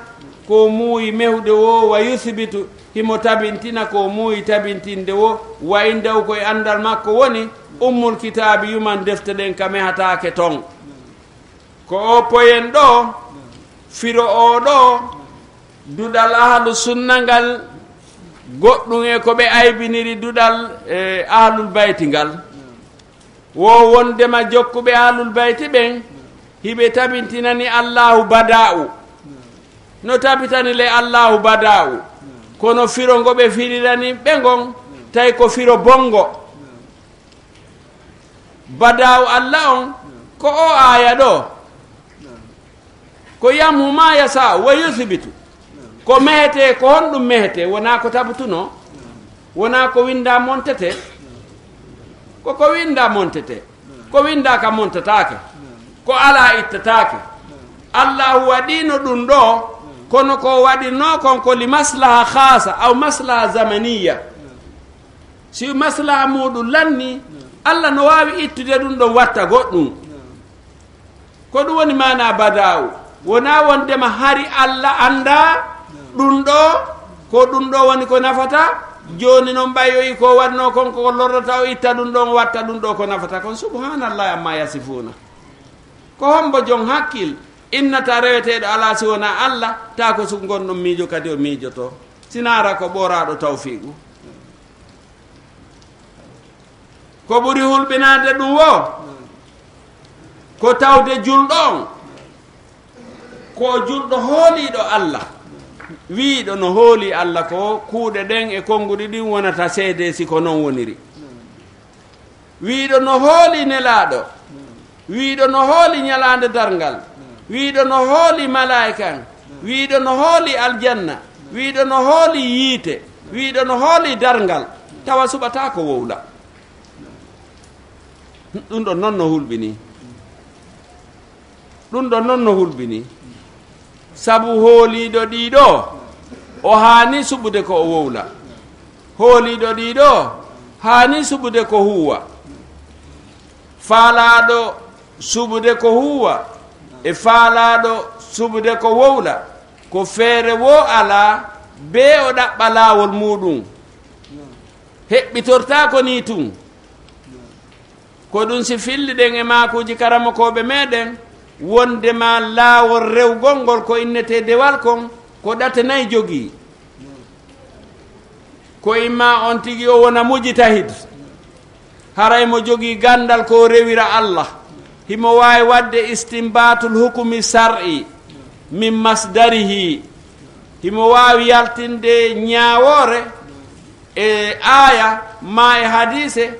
ko muuyi mehde wo wa yuthbitu himo tabintina ko muuyi tabintinde wo wa indaw koye andal makko woni ummul kitabi yuman defte ɗen ka mehatake ton ko o poyen ɗo firo o ɗo duɗal ahlu sunna ngal goɗɗum e ko ɓe aybiniri duɗal ahlul bayti ngal wo wondema jokkuɓe ahlul bayti ɓen hiɓe tabintinani allahu bada'u no tabitani le allahu bada'u kono firo ngo ɓe firirani ɓe gon tawi ko firo bongo bada'u allah on ko o aya ɗo ko yamhu ma yasa wa yuthbitu ko mehete ko honɗum mehete wona ko tabutuno wona ko winda montete ko winda montete ko winda ka montatake ko ala ittatake Allah waɗino ɗum ɗo kono ko waɗino kon ko li maslaha khasa aw maslaha zamaniya si maslaha muɗum lanni Allah no wawi ittude ɗum ɗon watta goɗɗum ko ɗum woni mana badawu wona wondema hari Allah anda ɗum ɗo ko ɗum ɗo woni ko nafata joni noon ɓayoyi ko wanno kon ko lorrata o itta ɗum ɗon watta ɗum ɗo ko nafata kon subhanallah amma yasifuna ko hombo jon hakkil innata reweteɗo ala si wona Allah ta ko su gonɗon miijo kadi o miijoto sinara ko ɓoraɗo tawfiqu ko ɓuri hulɓinade ɗum wo ko tawde julɗo on ko julɗo hooliɗo Allah wiiɗo no hooli Allah ko kuuɗe ɗen e konnguɗi ɗin wonata seede si ko noon woniri wiiɗo no hooli nelaaɗo wiiɗo no hooli ñalaande darngal wiiɗo no hooli malaika wiiɗo no hooli aljanna wiiɗo no hooli yiite wiiɗo no hooli darngal tawa suɓata ko wowla ɗum ɗon noon no hulɓini ɗum ɗon noon no hulɓini sabu hooliɗo ɗiɗo o haani suɓude ko o wowla hooliɗo ɗiɗo haani suɓude ko huwa faalaɗo suɓude ko huwa e faalaɗo suɓude ko wowla ko feere wo ala be o ɗaɓɓa laawol muɗum heɓɓitorta ko ni tun ko ɗum si filliɗen e makuji karamokoɓe meɗen wondema laawol rewgol ngol ko innete dewal kon ko ɗatenayi jogii ko imma on tigi o wona mujitahid haray mo jogii gandal ko rewira Allah himo wawi wadde istimbatul hukumi sar'i min masdarihi himo wawi yaltinde ñaawore e aya ma e hadise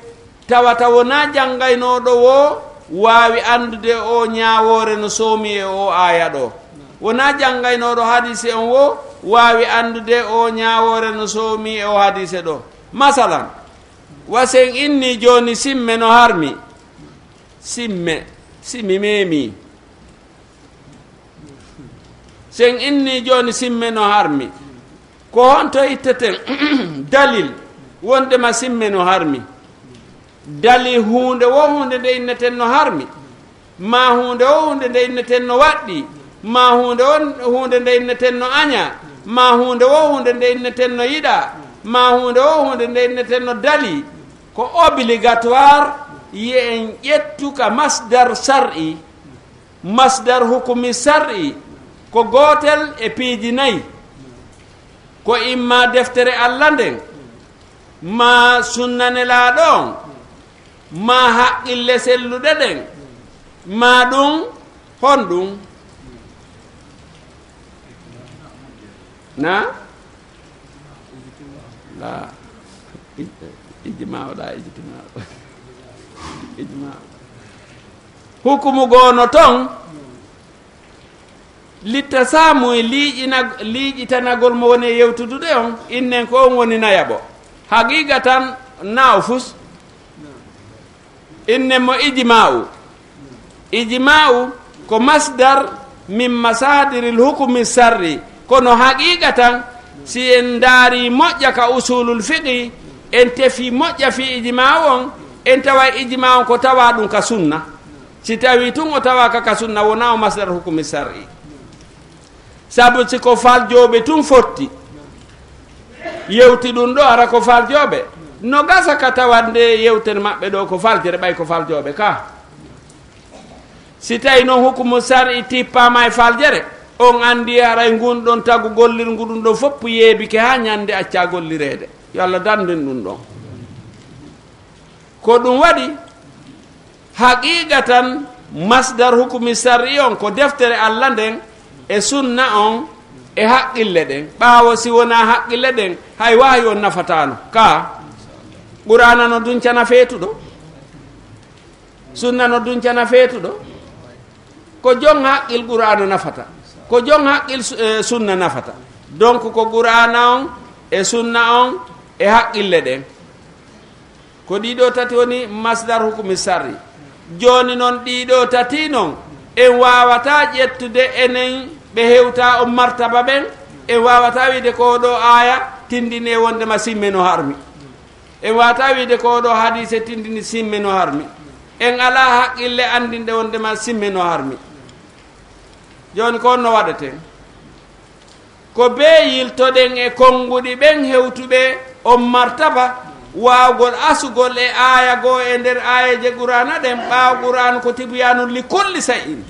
tawata wona janngaynoɗo wo waawi andude o ñaawore no soomi e o aya ɗo wona janngaynoɗo hadise on wo waawi andude o ñaawore no soomi e o hadise ɗo masalan wasen inni joni simme no harmi simme simi memi sen inni joni simme no harmi ko honto itteten dalil wondema simme no harmi dali hunde wo hunde nde inneten no harmi ma hunde wo hunde nde inneten no waɗɗi ma hunde wo hunde nde inneten no aña ma hunde wo hunde nde inneten no yiɗa ma hunde wo hunde nde inneten no dali ko obligatoire yi en ƴettuka masdar sar'i masdar hukumi sar'i ko gotel e piiji nayi ko imma deftere Allah nden ma sunnanelaɗon ma haqqille selluɗe ɗen ma ɗum honɗum na la ijma'u la ijtima'u ijma'u hukumu gono ton littasamu e liiƴitanagol mo woni e yewtudude on innen ko on woni nayaɓo haqiqa tan naw fus innen mo ijma'u ko masdar min masadiril hukumi sarri kono haqiqa tan si en daari moƴƴa ka usulul fiqi en tefi moƴƴa fi ijma'u on en tawa ijma'u on ko tawa ɗum ka sunna si tawi tun o tawa ka sunna wona o masdar hukumi sarri sabu siko faljoɓe tun fotti yewti ɗum ɗo ara ko faljoɓe no gasa ka tawande yewtere maɓɓe ɗo ko faljere ɓay ko faljoɓe ka si tawi noon hukumu sar'i tippama e faljere on andi aray ngunɗon tagu gollirngu ɗum ɗon fopp yeebike ha ñande acca gollirede yo Allah dandin ɗum ɗon ko ɗum waɗi haqiqatan masdar hukumi sar'i on ko deftere Allah nden e sunna on e haqqille ɗen ɓaawo si wona haqqille ɗen hay wahi on nafatano ka qur'ana no duncana feetuɗo sunna no duncana feetuɗo ko jon haqqil qur'ana nafata ko jon haqqil sunna nafata donc ko qur'ana on e sunna on e haqqille ɗen ko ɗiɗo tati woni masdar hukumi sarri joni noon ɗiɗo tati noon en wawata ƴettude enen ɓe hewta o martaba ɓen en wawata wiide ko ɗo aya tindini wondema simme no harmi en wawata wiide ko ɗo hadise tindini simme no harmi en ala haqqille andinde wondema simme no harmi joni ko no waɗeten ko be yiltoɗen e konguɗi ɓen hewtuɓe on martaba wawgol asugol e aya goo e nder ayaje qur'ana ɗen ɓaaw qur'an ko tibyanu li kulli shay'in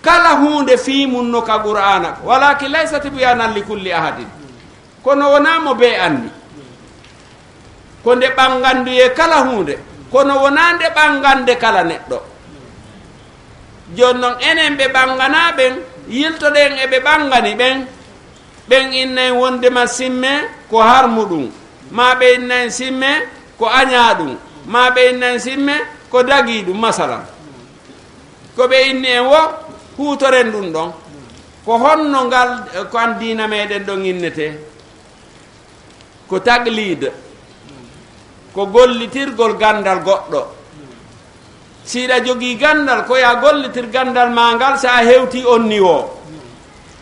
kala hunde fimunno ka qur'ana walakin laysa tibyanan li kulli ahadin kono wonamo be andi ko nde ɓanganduye kala hunde kono wona nde ɓangande kala neɗɗo joni noon enen ɓe ɓangana ɓen yiltoɗen eɓe ɓangani ɓen ɓen innayi wondema simme ko harmu ɗum ma ɓe innayi simme ko aña ɗum ma ɓe innayi simme ko dagi ɗum masalan ko ɓe inni en wo hutoren ɗum ɗon ko honno ngal ko an dina meɗen ɗon innete ko taglide ko gollitirgol gandal goɗɗo siɗa jogii gandal ko ya gollitir gandal ma ngal so a hewti on niveau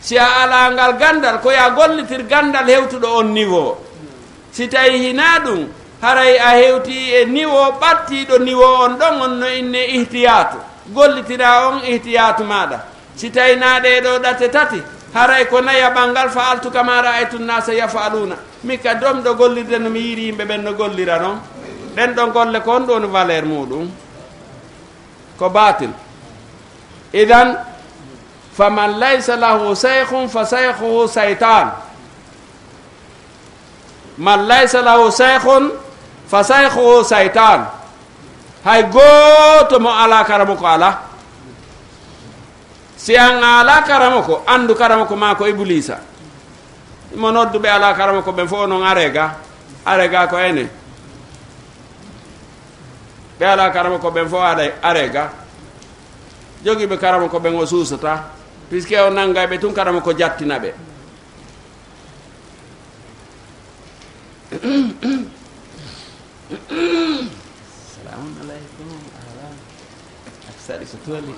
si a ala ngal gandal ko ya gollitir gandal hewtuɗo on niveau si tawi hina ɗum haray a hewti e niveau ɓattiɗo niveau on ɗon on no inne ihtiyatu gollitira on ihtiyatu maɗa si tawi naɗe ɗo ɗate tati haray ko naya ɓangal fa altu kama ra'aytu nnasa yafaluna mikka domɗo gollirde no mi yiiri yimɓe ɓen no gollira noon ɗen ɗon golle ko on ɗon valeur muɗum ko batil idan faman laysa lahu saykhun fa saykhuhu saytan man laysa lahu saykhun fa saykhuhu saytan hay goto mo ala karamo ko ala si an ala karamo ko andu karamo ko ma ko iblisa mo nodduɓe ala karamo ko ɓen fof noon arega ko ene ɓe ala karamo ko ɓen fof arega jogiiɓe karamo ko ɓen o suusata puisque o nangay ɓe tun karamo ko jattina ɓe salamu aleykum saɗi ko tooli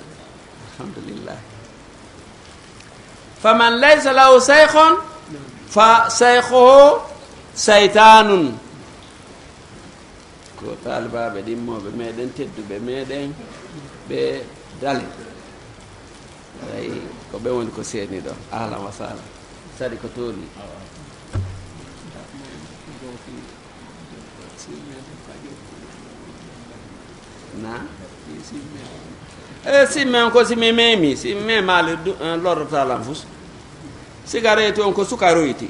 alhamdulillah faman laysa lahu saykhun fa saykhuhu saytanun ko talibaɓe ɗimmoɓe meɗen tedduɓe meɗen ɓe dale ay ko ɓe woni ko seeni ɗo ahlan wa sahlan saɗi ko tooli na simme on ko simi memi si memali lorrotalan fus cigarette on ko sukaroyti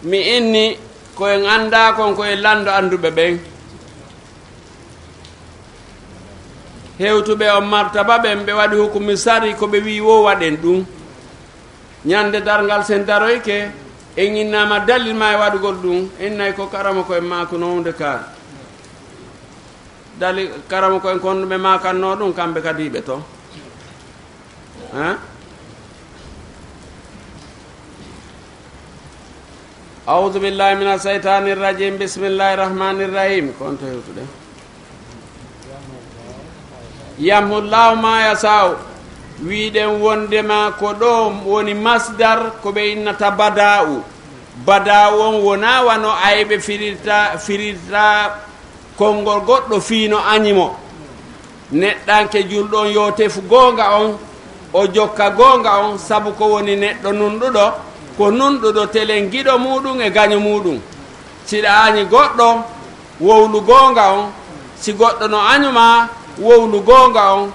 mi inni koyen anda kon koye lando anduɓe ɓen hewtuɓe on martaba ɓen ɓe waɗi hukumi sari koɓe wi wo waɗen ɗum ñande dargal sen daroyke en innama dalil ma e waɗugol ɗum innayi ko karama koye mako no hunde kaari dali karama koyen konɗuɓe makanno ɗum kamɓe kadiɓe to أعوذ بالله من الشيطان الرجيم بسم الله الرحمن الرحيم كنت هيوتده يمحو الله ما يشاء wiiden wondema ko ɗo woni masdar ko ɓe innata bada'u bada'u on wona wano ayɓe firirta konngol goɗɗo fiino añimo neɗɗanke julɗon yo tefu goonga on o jokka goonga on sabu ko woni neɗɗo nunɗuɗo ko nunɗuɗo telen giɗo muɗum e gaño muɗum siɗa añi goɗɗo wowlu goonga on si goɗɗo no añuma wowlu goonga on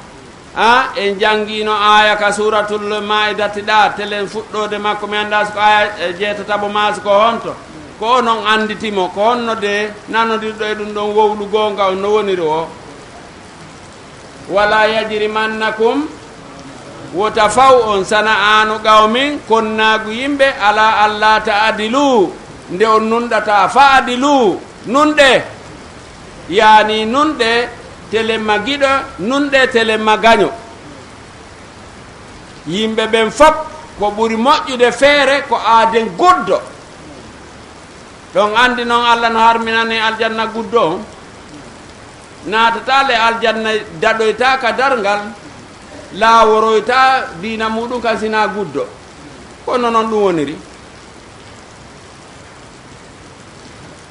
en jangino aya ka suratul maidati ɗa telen fuɗɗode makko mi anda siko aya jeetataɓo maasi ko honto ko onon anditimo ko honno de nanodirɗo e ɗum ɗon wowlu goonga on no woniri o wala yajrimannakum wota faw on sana anu qawmin konnagu yimɓe ala allah ta'dilu nde on nunɗata fa adilu nunɗe yani nunɗe telemma giɗo nunɗe telemma gaño yimɓe ɓen fop ko ɓuri moƴƴude feere ko aaden goddo ɗon andi noon Allah no harminani aljanna guddo naatata le aljanna daɗoyta ka darngal laaworoyta diina muɗum kan sina guddo kono noon ɗum woniri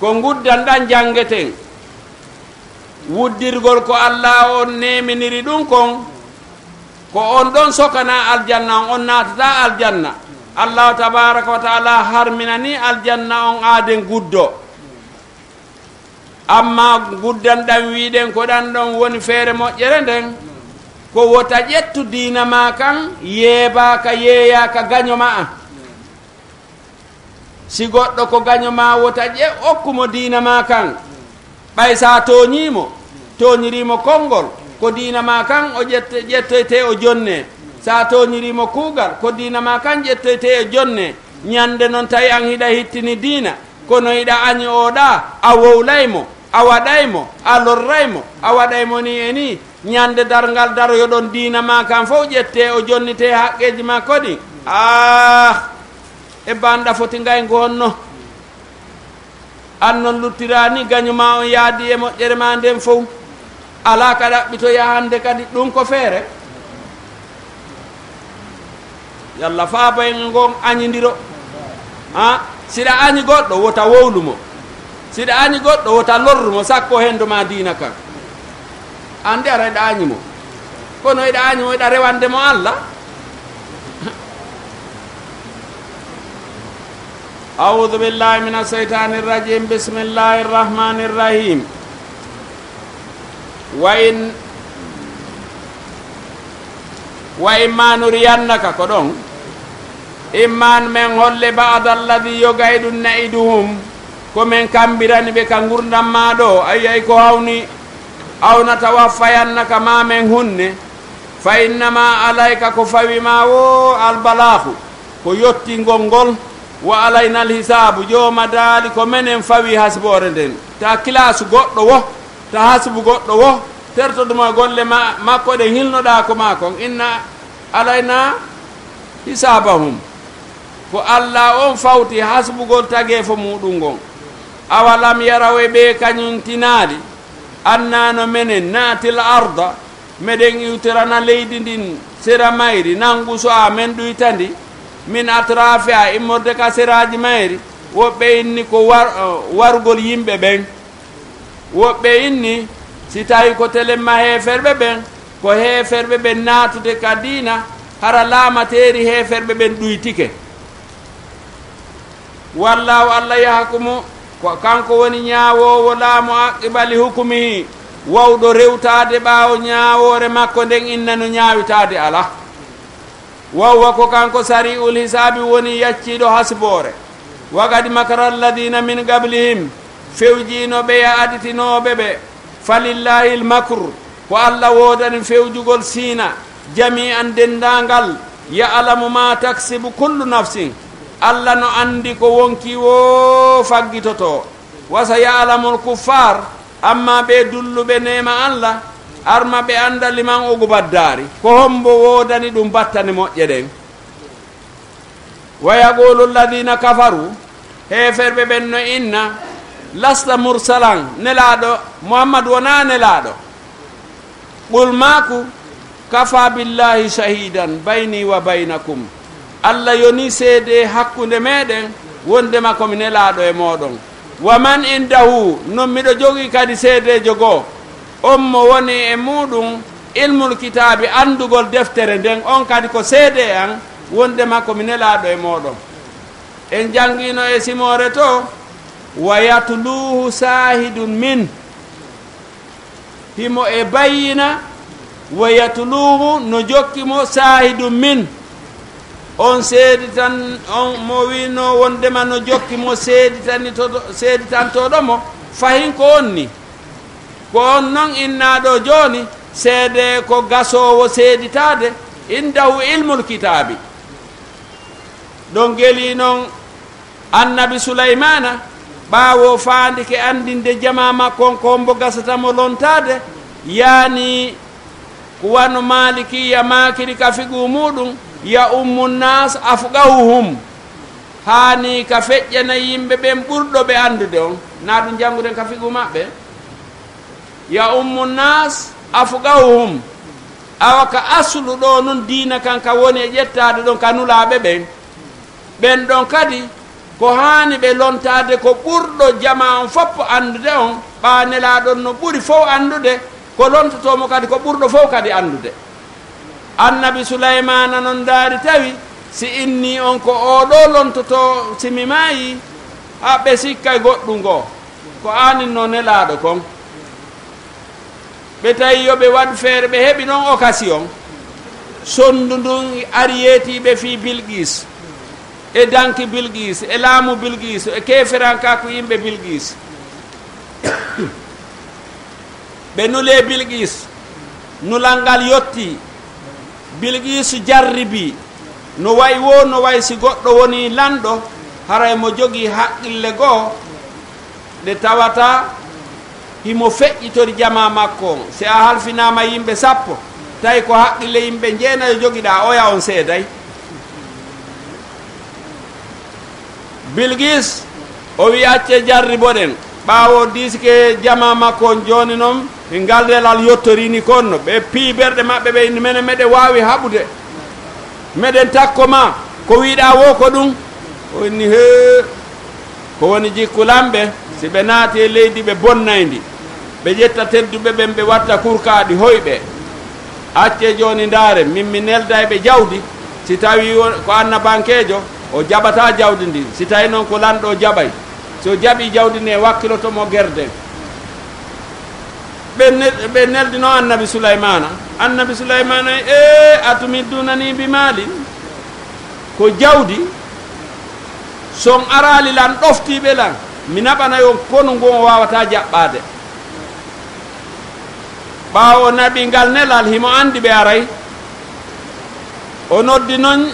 ko guddanɗan jangeten wuddirgol ko Allah on neminiri ɗum kon ko on ɗon sokana aljanna on naatata aljanna Allah tabaraka wa taala harminani aljanna on aaden guddo amma guddanɗan wiɗen ko ɗan ɗon woni feere moƴƴere nden ko wota ƴettu diina ma kan yeebaka yeeyaka gaño ma a si goɗɗo ko gaño ma wota okkumo diina ma kan ɓay sa toñirimo konngol ko diina ma kan o ƴettoyte o jonne sa toñirimo kuugal ko diina ma kan ƴettoyte e jonne ñande noon tawi an hiɗa hittini diina kono hiɗa añi oɗa a wowlaymo a waɗaymo a lorraymo a waɗaymo ni e ni ñande darngal daroyoɗon diina ma kan fof ƴette o jonnite haqqeji ma koɗi e banɗa foti ngay gonno an noon luttirani gañuma on yaadi e moƴƴere ma nden fof ala ka ɗaɓɓito yahande kadi ɗum ko feere yalla faaba en gon añidiro siɗa añi goɗɗo wota wowlumo siɗa añi goɗɗo wota lorrumo sakko hendo ma diina kan ande ara eɗa añimo kono eɗa añimo eɗa rewandemo Allah أعوذ بالله من الشيطان الرجيم بسم الله الرحمن الرحيم وإما نرينك كدون إما من هول بعض الذي يقعد نعيدهم كمن كامبران بكانغورنا مادو أي كهوني أو نتوفينك ما من هن فإنما عليك كفوي ما البلاغ كيوتي غونغول wa alaynal hisabu joma daali ko menen fawi hasbore nden ta classe goɗɗo wo ta hasbu goɗɗo wo tertoɗuma golle makko ɗe hilnoɗa ko makon inna alayna hisabahum ko Allah on fawti hasbugol tage fo muɗum gon awalam yarawe ɓe kañum tinaali annano menen naatil arda meɗen iwtirana leydi ndin sera mayri nangu so a men ɗuytandi min atrafi a immorde ka seraji mayri woɓɓe inni ko wargol yimɓe ɓen woɓɓe inni si tawi ko telemma heferɓe ɓen ko heferɓe ɓen natude ka diina hara laamateri heferɓe ɓen ɗuytike wallahu Allah yahkumu ko kanko woni ñaawowo laamu aqibali hukumihi wawɗo rewtade ɓaawo ñaawore makko nden innano ñaawitade ala wawwa ko kanko sari'ul hisabi woni yacciɗo hasbore wagadi makara alladina min qablihim fewjinoɓe ya aditinoɓe ɓe falillahi lmakru ko Allah wodani fewjugol siina jami'an dendangal ya'lamu ma taksibu kullu nafsin Allah no andi ko wonki wo faggitoto wasa ya'lamul kuffar amma ɓe dulluɓe nema Allah arma ɓe anda liman ogu baddari ko hombo wodani ɗum battane moƴƴe ɗen wa yaqulu alladina kafaru heferɓe ɓen no inna lasta mursalan nelaɗo Muhammad wona nelaɗo qul maku kafa billahi shahidan bayni wa baynakum Allah yoni seede hakkunde meɗen wondema komi nelaɗo e moɗon wa man indahu non miɗo jogui kadi seedejo goo on mo woni e muɗum ilmul kitabi andugol deftere nden on kadi ko seede an wondema komi nelaɗo e moɗon en jangino e simore to wa yatluhu sahidun min himo e bayyina wa yatluhu no jokkimo sahidun min on seedi tan on mo wino wondema no jokkimo seeditantoɗomo fahin ko onni ko on noon innaɗo joni seede ko gasowo seeditade indahu ilmul kitabi ɗon geeli noon annabi sulaymana ɓaawo faandike andinde jama makkon ko mbo gasatamo lontade yaani ko wano malikiya makiri ka figu muɗum ya ummu nas afqahuhum hani ka feƴƴana yimɓe ɓen ɓurɗoɓe andude on na ɗum jannguden ka figu maɓɓe ya ummu nas afgahum awa ka aslu ɗo noon diina kan ka woni e ƴettade ɗon ka nulaɓe ɓen ɗon kadi ko hani ɓe lontade ko ɓurɗo jama on foppo andude on ɓanelaɗon no ɓuri fof andude ko lontotomo kadi ko ɓurɗo fof kadi andude annabi sulaymana noon daari tawi si inni on ko oɗo lontoto simi maayi ha ɓe sikkay goɗɗum ngo ko aninno nelaɗo kon ɓe tawi yoɓe waɗ feere ɓe heɓi noon occasion sondu ndun ari yeetiɓe fi Bilqis e danki Bilqis e laamu Bilqis e keferanka ko yimɓe Bilqis ɓe nule Bilqis nulal ngal yotti Bilqis jarribi no way wo no way si goɗɗo woni lanɗo haray mo jogii haqqille goo nde tawata himo feƴƴitori jama makko si a halfinama yimɓe 10 tawi ko haqqille yimɓe jeenayo jogiɗa oya on seeday Bilqis o wi acce jarriboɗen ɓaawo disike jama makko on joni noon ngal relal yottorini konno ɓe pii berɗe maɓɓe ɓe mene meɗen wawi haɓude meɗen takko ma ko wiɗa wo ko ɗum o inni he ko woni jikkulamɓe si ɓe naati e leydi ɓe bonnayndi ɓe ƴetta tedduɓe ɓen ɓe watta kurkaɗi hoyɓe acce joni ndaare min mi nelda ɓe jawdi si tawi ko annabankejo o jaɓata jawdi ndi si tawi noon ko lanɗo jaɓay so jaɓi jawdi ndi e wakkilotomo guerden ɓe neldino annabi sulaymana atumiddunani bi maalin ko jawdi son arali lan ɗoftiɓe lan mi naɓanayon kono ngon o wawata jaɓɓade ɓawo naɓi ngal nelal himo andi ɓe aray o noddi noon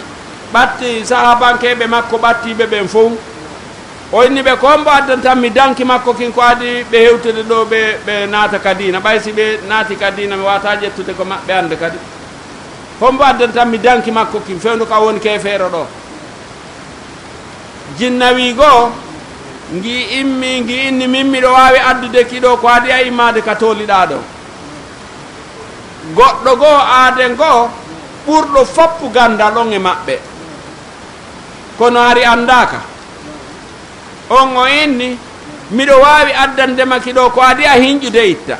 ɓatti sahabankeɓe makko ɓattiɓe ɓen fof o inni ɓe kombo addantan mi danki makko kin ko adi ɓe hewtude ɗo ɓe naata kadina ɓay si ɓe naati kadina mi wata ƴettude ko maɓɓe ande kadi kombo addantan mi danki makko kin fewndu ka woni kefeero ɗo jinnawi goo ngi inni min miɗo wawi addude kiɗo ko adi a immade ka toliɗa ɗo goɗɗo goo aaden goo ɓurɗo foppu gandal on e maɓɓe kono ari andaka on o inni miɗo wawi addandema kiɗo ko adi a hinƴude itta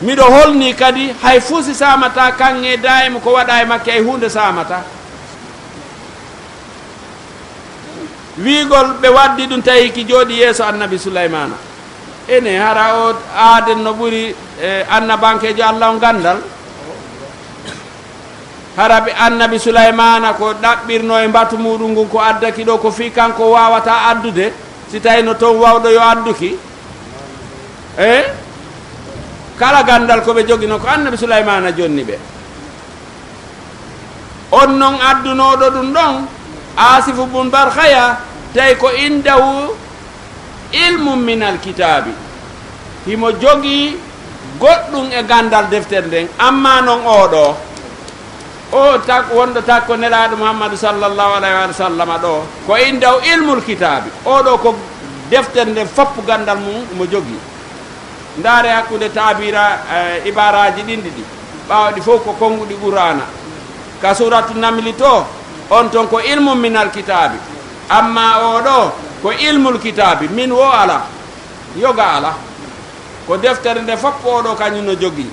miɗo holni kadi hay fuusi samata kanŋe dayimo ko waɗa e makke ay hunde samata wiigol ɓe waddi ɗum tawi ki jooɗi yeeso annabi sulaymana ene hara o aaden no ɓuri annabankejo allah o gandal hara ɓe annabi sulaymana ko ɗaɓɓirno e mbatu muɗum ngun ko addaki ɗo ko fi kanko wawata addude si tawi no toon wawɗo yo adduki kala gandal koɓe jogino ko annabi sulaymana jonni ɓe on noon addunoɗo ɗum ɗon asifu bun barhaya tawi ko indahu ilmum minal kitabi himo jogii goɗɗum e gandal deftere nden amma noon oɗo o tak wonɗo takko nelaɗo muhammadu sallllahu alayhi wa sallam ɗo ko indahu ilmul kitabi oɗo ko deftere nden foppu gandal mum mo jogii ndaare hakkude tabira ibaraji ɗinɗi ɗi ɓawɗi fof ko konguɗi qur'ana ka suratu namli to on ton ko ilmum minal kitabi amma oɗo ko ilmul kitabi min wo ala yoga ala ko deftere nde foppu oɗo kañum no jogii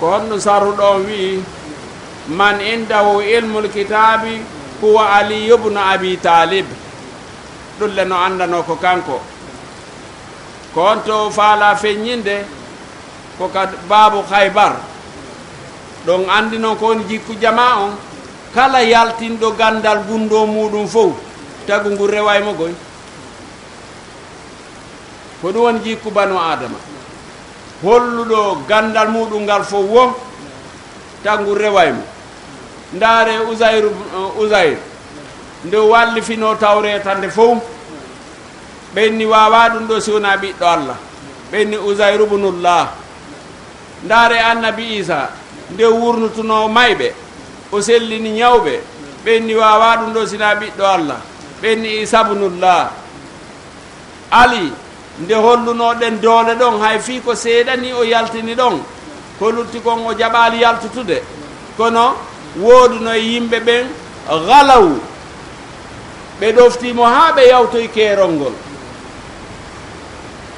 ko honno sarruɗo on wi man indahu ilmul kitabi huwa ali ibnu abi talib ɗulle no andano ko kanko ko on to faala feññinde ko ka baabu haybar ɗon andi noon ko woni jikku jama on kala yaltinɗo gandal gundo muɗum fof tagu ngu rewaymo goy ko ɗum woni jikku banu adama holluɗo gandal muɗum ngal fof wo tagu rewaymo ndaare usayr nde wallifino tawreta nde fof ɓenni wawa ɗum ɗo si wona ɓiɗɗo allah ɓenni usayru bunullah ndaare annabi isa nde wurnutuno mayɓe o sellini ñawɓe ɓenni wawa ɗum ɗo sina ɓiɗɗo Allah ɓenni Isa ibnullah ali nde hollunoɗen doole ɗon hay fii ko seeɗani o yaltini ɗon ko lutti kon o jaɓali yaltutude kono wooduno e yimɓe ɓen galaw ɓe ɗoftimo haa ɓe yawtoy keerol ngol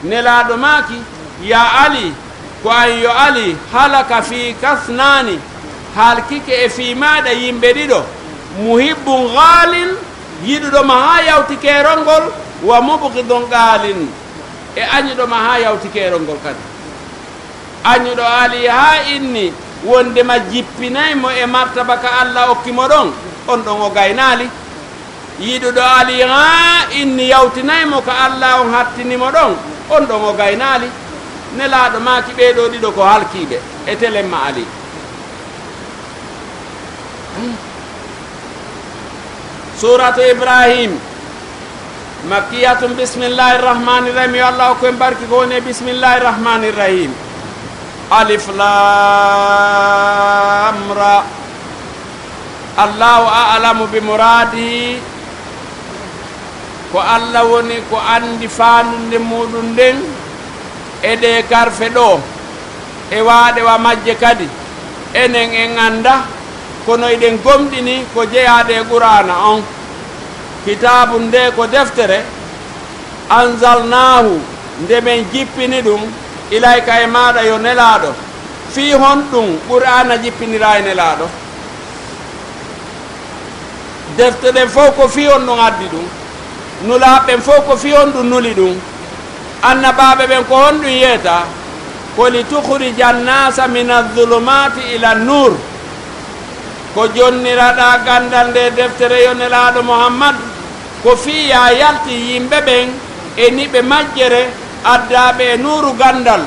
nelaaɗo maaki ya ali ko an yo ali halaka fi kasnani halkike e fii maaɗa yimɓe ɗiɗo muhibbun gaalin yiɗuɗoma haa yawti keerol ngol wa mubghidun gaalin e añuɗoma haa yawti keerol ngol kadi añuɗo ali haa inni wondema jippinaymo e martaba ka Allah okkimo ɗon on ɗon o gaynaali yiɗuɗo ali haa inni yawtinaymo ka Allah on hattinimo ɗon on ɗon o gaynaali nelaaɗo maaki ɓeeɗo ɗiɗo ko halkiiɓe e telemma ali suratu ibrahim makkiyatun bismillahi rrahmani rrahim yo Allah ko en barki ko woni bismillahi rrahmani rrahim alif lam ra allahu a'lamu bi muradihi ko Allah woni ko andi faanunde muɗum nden e ɗe karfe ɗo e waaɗewa majje kadi enen en anda kono eɗen gomɗini ko jeyaade e qur'ana on kitabu nde ko deftere anzalnahu nde men jippini ɗum ilayka e maɗa yo nelaaɗo fii hon ɗum qur'ana jippinira e nelaaɗo defte ɗen fof ko fii on ɗum addi ɗum nulaaɓen fof ko fii on ɗum nuli ɗum annabaɓe ɓen ko hon ɗum yeeta ko li tukhrija annasa min adulumati ila nur ko jonniraɗa gandal nde deftere yo nelaaɗo Muhammad ko fii ya yalti yimɓe ɓen e niɓe majjere addaɓe e nuuru gandal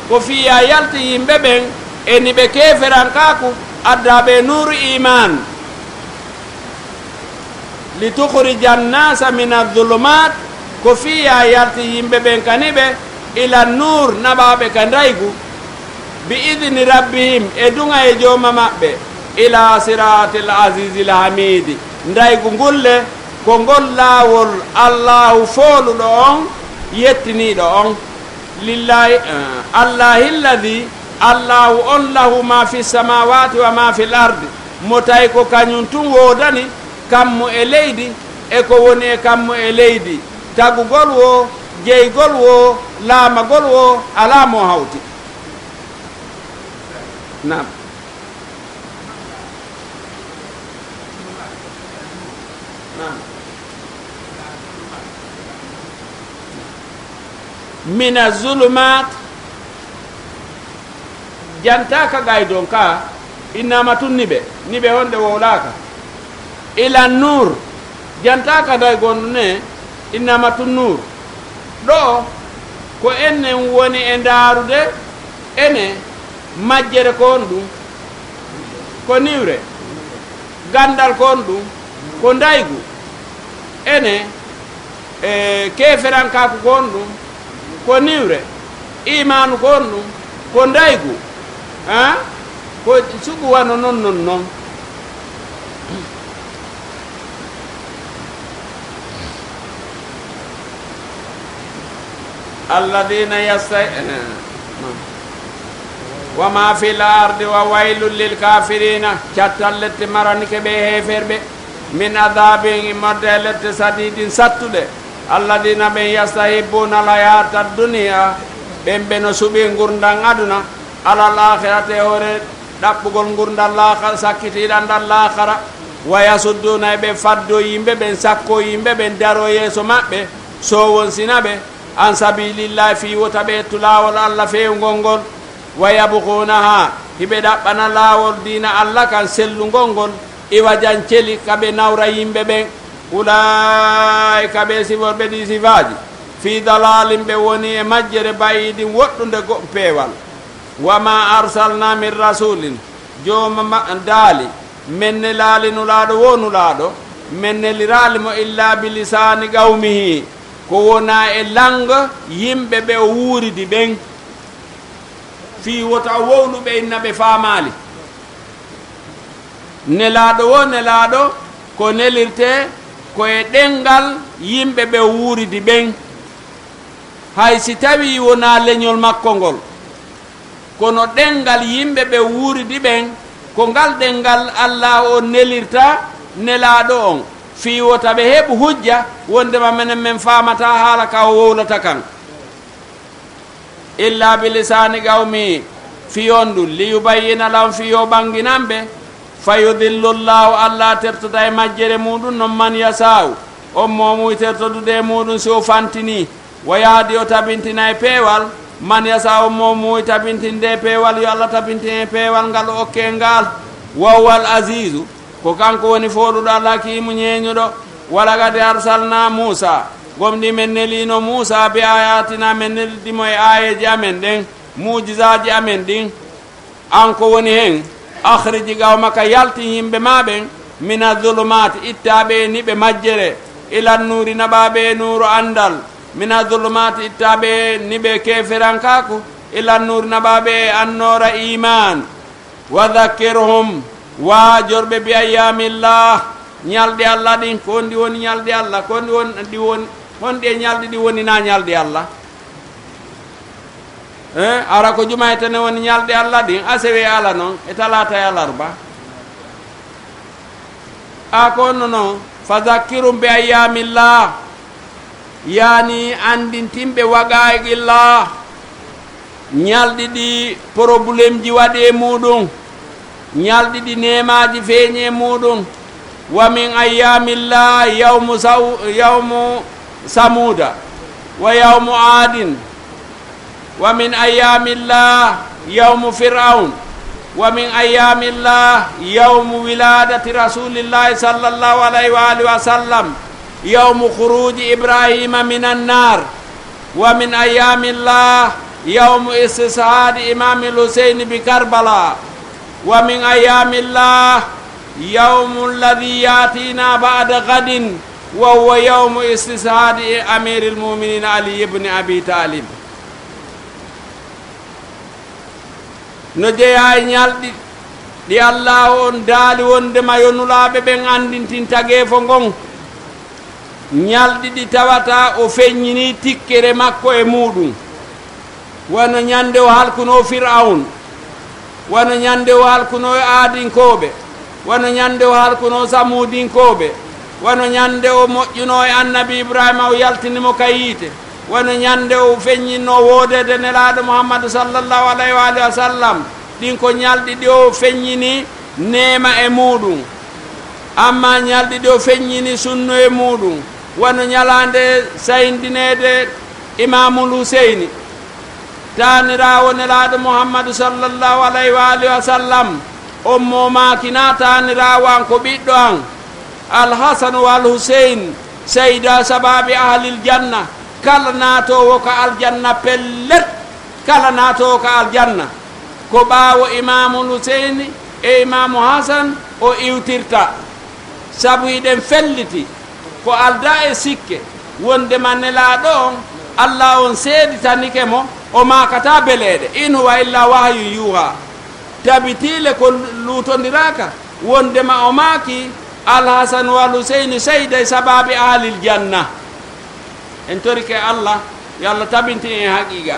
ko fii ya yalti yimɓe ɓen e niɓe keferankaku addaɓe e nuuru iman li tukhrija annasa min adulumat ko fii ya yalti yimɓe ɓen kaniɓe ila nur naɓaɓe ka ndaygu bi idni rabbihim e dunga e jooma maɓɓe ila siratil azizil hamidi ndaygu ngulle ko ngol laawol allahu fooluɗo on yettiniɗo on lillahi allahi lladi allahu on lahu ma fi samawati wa ma fi l ardi mo tawi ko kañum tun woodani kammo e leydi e ko woni e kammo e leydi tagugol wo jeygol wo laamagol wo ala mo hawti nam mina zulumat jantaka gay don ka innama tun niɓe honɗe wowlaka ila nur jantaka day gonɗu ne innama tun nur ɗo ko ennen woni e ndaarude ene majjere ko on ɗum ko niwre gandal ko on ɗum ko ndaygu ene keferankaku ko on ɗum ko niwre imanu ko on ɗum ko ndaygu ko sugu wano non alladina wa ma fi l ardi wa waylun lil kafirina cattal lette maranike ɓe heferɓe min adabin modde lette sadidin sattuɗe alladina ɓen yastahibuna alhayata duniya ɓen ɓe no suuɓi gurdam aduna alal akhirate hoore ɗaɓɓugol gurdam lahara sakkitiɗan ɗan lahara wa yasudduna ɓe faddo yimɓe ɓen sakko yimɓe ɓen daro yeeso maɓɓe sowon sina ɓe an sabilillahi fi wota ɓe ettu laawol Allah fewgol ngol wa yabghunaha hiɓe ɗaɓɓana laawol dina Allah kan sellugol ngol iwajan celi kaɓe nawra yimɓe ɓen ulaika ɓe siforɓe ɗi sifaji fi dalalin ɓe woni e majjere bayidin woɗɗude peewal wa ma arsalna min rasulin jooma daali men ne laalinulaaɗo wonulaaɗo men neliraalimo illa bi lisani qawmihi ko wona e langa yimɓe ɓe o wuuridi ɓen fi wota wowluɓe inna ɓe faamaali nelaaɗo wo nelaaɗo ko nelirte koye ɗengal yimɓe ɓe wuuridi ɓen hay si tawi wona leñol makko ngol kono ɗengal yimɓe ɓe wuuridi ɓen ko ngal ɗengal Allah o nelirta nelaaɗo on fiiwota ɓe heɓu hujja wondema menen men famata haala ka o wowlata kan illa bilisani qawmi fiyon ɗum liyubayyina lahum fiyo ɓanginanɓe fayudillu llahu Allah tertoda e majjere muɗum non man yasaw on momuy tertodude e muɗum so fantini wa yahdi o tabintina e peewal man yasa on momuy tabintinde e peewal yo Allah tabintine e peewal ngal o okke ngal wawwal azizu ko kanko woni foɗuɗo Allah kimu ñeñuɗo wala gadi arsalna Musa gomɗi men nelino Musa bi ayatina men nelidimo e ayeji amen ɗen mujisaji amen ɗin an ko woni hen akhriji qawmaka yalti yimɓe maɓen min adulumati ittaɓe niɓe majjere ilan nuri naɓaɓe nuru andal min adulumati ittaɓe niɓe keferankaku ilan nuri naɓaɓe annora iman wa dhakkirhum wa jorɓe bi ayyamillah ñalɗi Allah ɗin ko ndi woni ñalɗi Allah ko ndi woni ɗi woni honɗi e ñalɗi ɗi woni na ñalɗi Allah ara ko juma tane woni ñalɗi Allah ɗin asewe ala noon e talata e alarba a ko onno noon fa zakkirum bi ayyamillah yani andintimɓe waqa'illah ñalɗi ɗi probléme ji waɗi e muɗum ñalɗi ɗi nemaji feeñi e muɗum wa min ayyamillah yawmu samuda wa yawmu adin wa min ayyamillah yawmu fir'aun wa min ayyamillah yawmu wiladati rasulillahi sallallahu alayhi wa alihi wa sallam yawmu khuruji ibrahima minan nar wa min ayyamillah yawmu istishhadi imam al-Husayn bi Karbala wa min ayyamillah yawmu alladhi yatina ba'da ghadin wa huwa yawmu istishhadi amiril mu'minin Ali ibn Abi Talib no jeeya e ñalɗi ɗi Allah on daali wondema yonulaɓe ɓen andintinta geefo ngon ñalɗi ɗi tawata o feññini tikkere makko e muɗum wono ñande o halkuno Fir'aun wono ñande o halkuno e aadinkoɓe wono ñande o halkuno samudinkoɓe wono ñande o moƴƴuno e annabi Ibrahima o yaltinimo kayite wono ñande o feññinno woodede nelaɗo Muhammadu sallallahu alayhi wa alihi wa sallam ɗin ko ñalɗi ɗi o feññini neema e muɗum amma ñalɗi ɗi o feññini sunno e muɗum wono ñalande sayndinede imamul Huseyni tanirawo nelaɗo Muhammadu sallallahu alayhi wa alihi wa sallam on momakina tanirawo an ko ɓiɗɗo an al-Hasan wal Husayn sayda sababi ahlil janna kala naatowo ko aljanna pellet kala naatowo ko aljanna ko ɓaawo imamul Huseyni e imamu Hasan o iwtirta sabu hiɗen felliti ko alda e sikke wondema nelaɗo on Allah on seeditanike mo o makata beleɗe in huwa illa wahyu yuha tabitile ko lutondiraka wondema o maaki al-Hasan wal Huseyni sayda e sababi ahlil janna en torike Allah yo Allah tabinti en haqiqa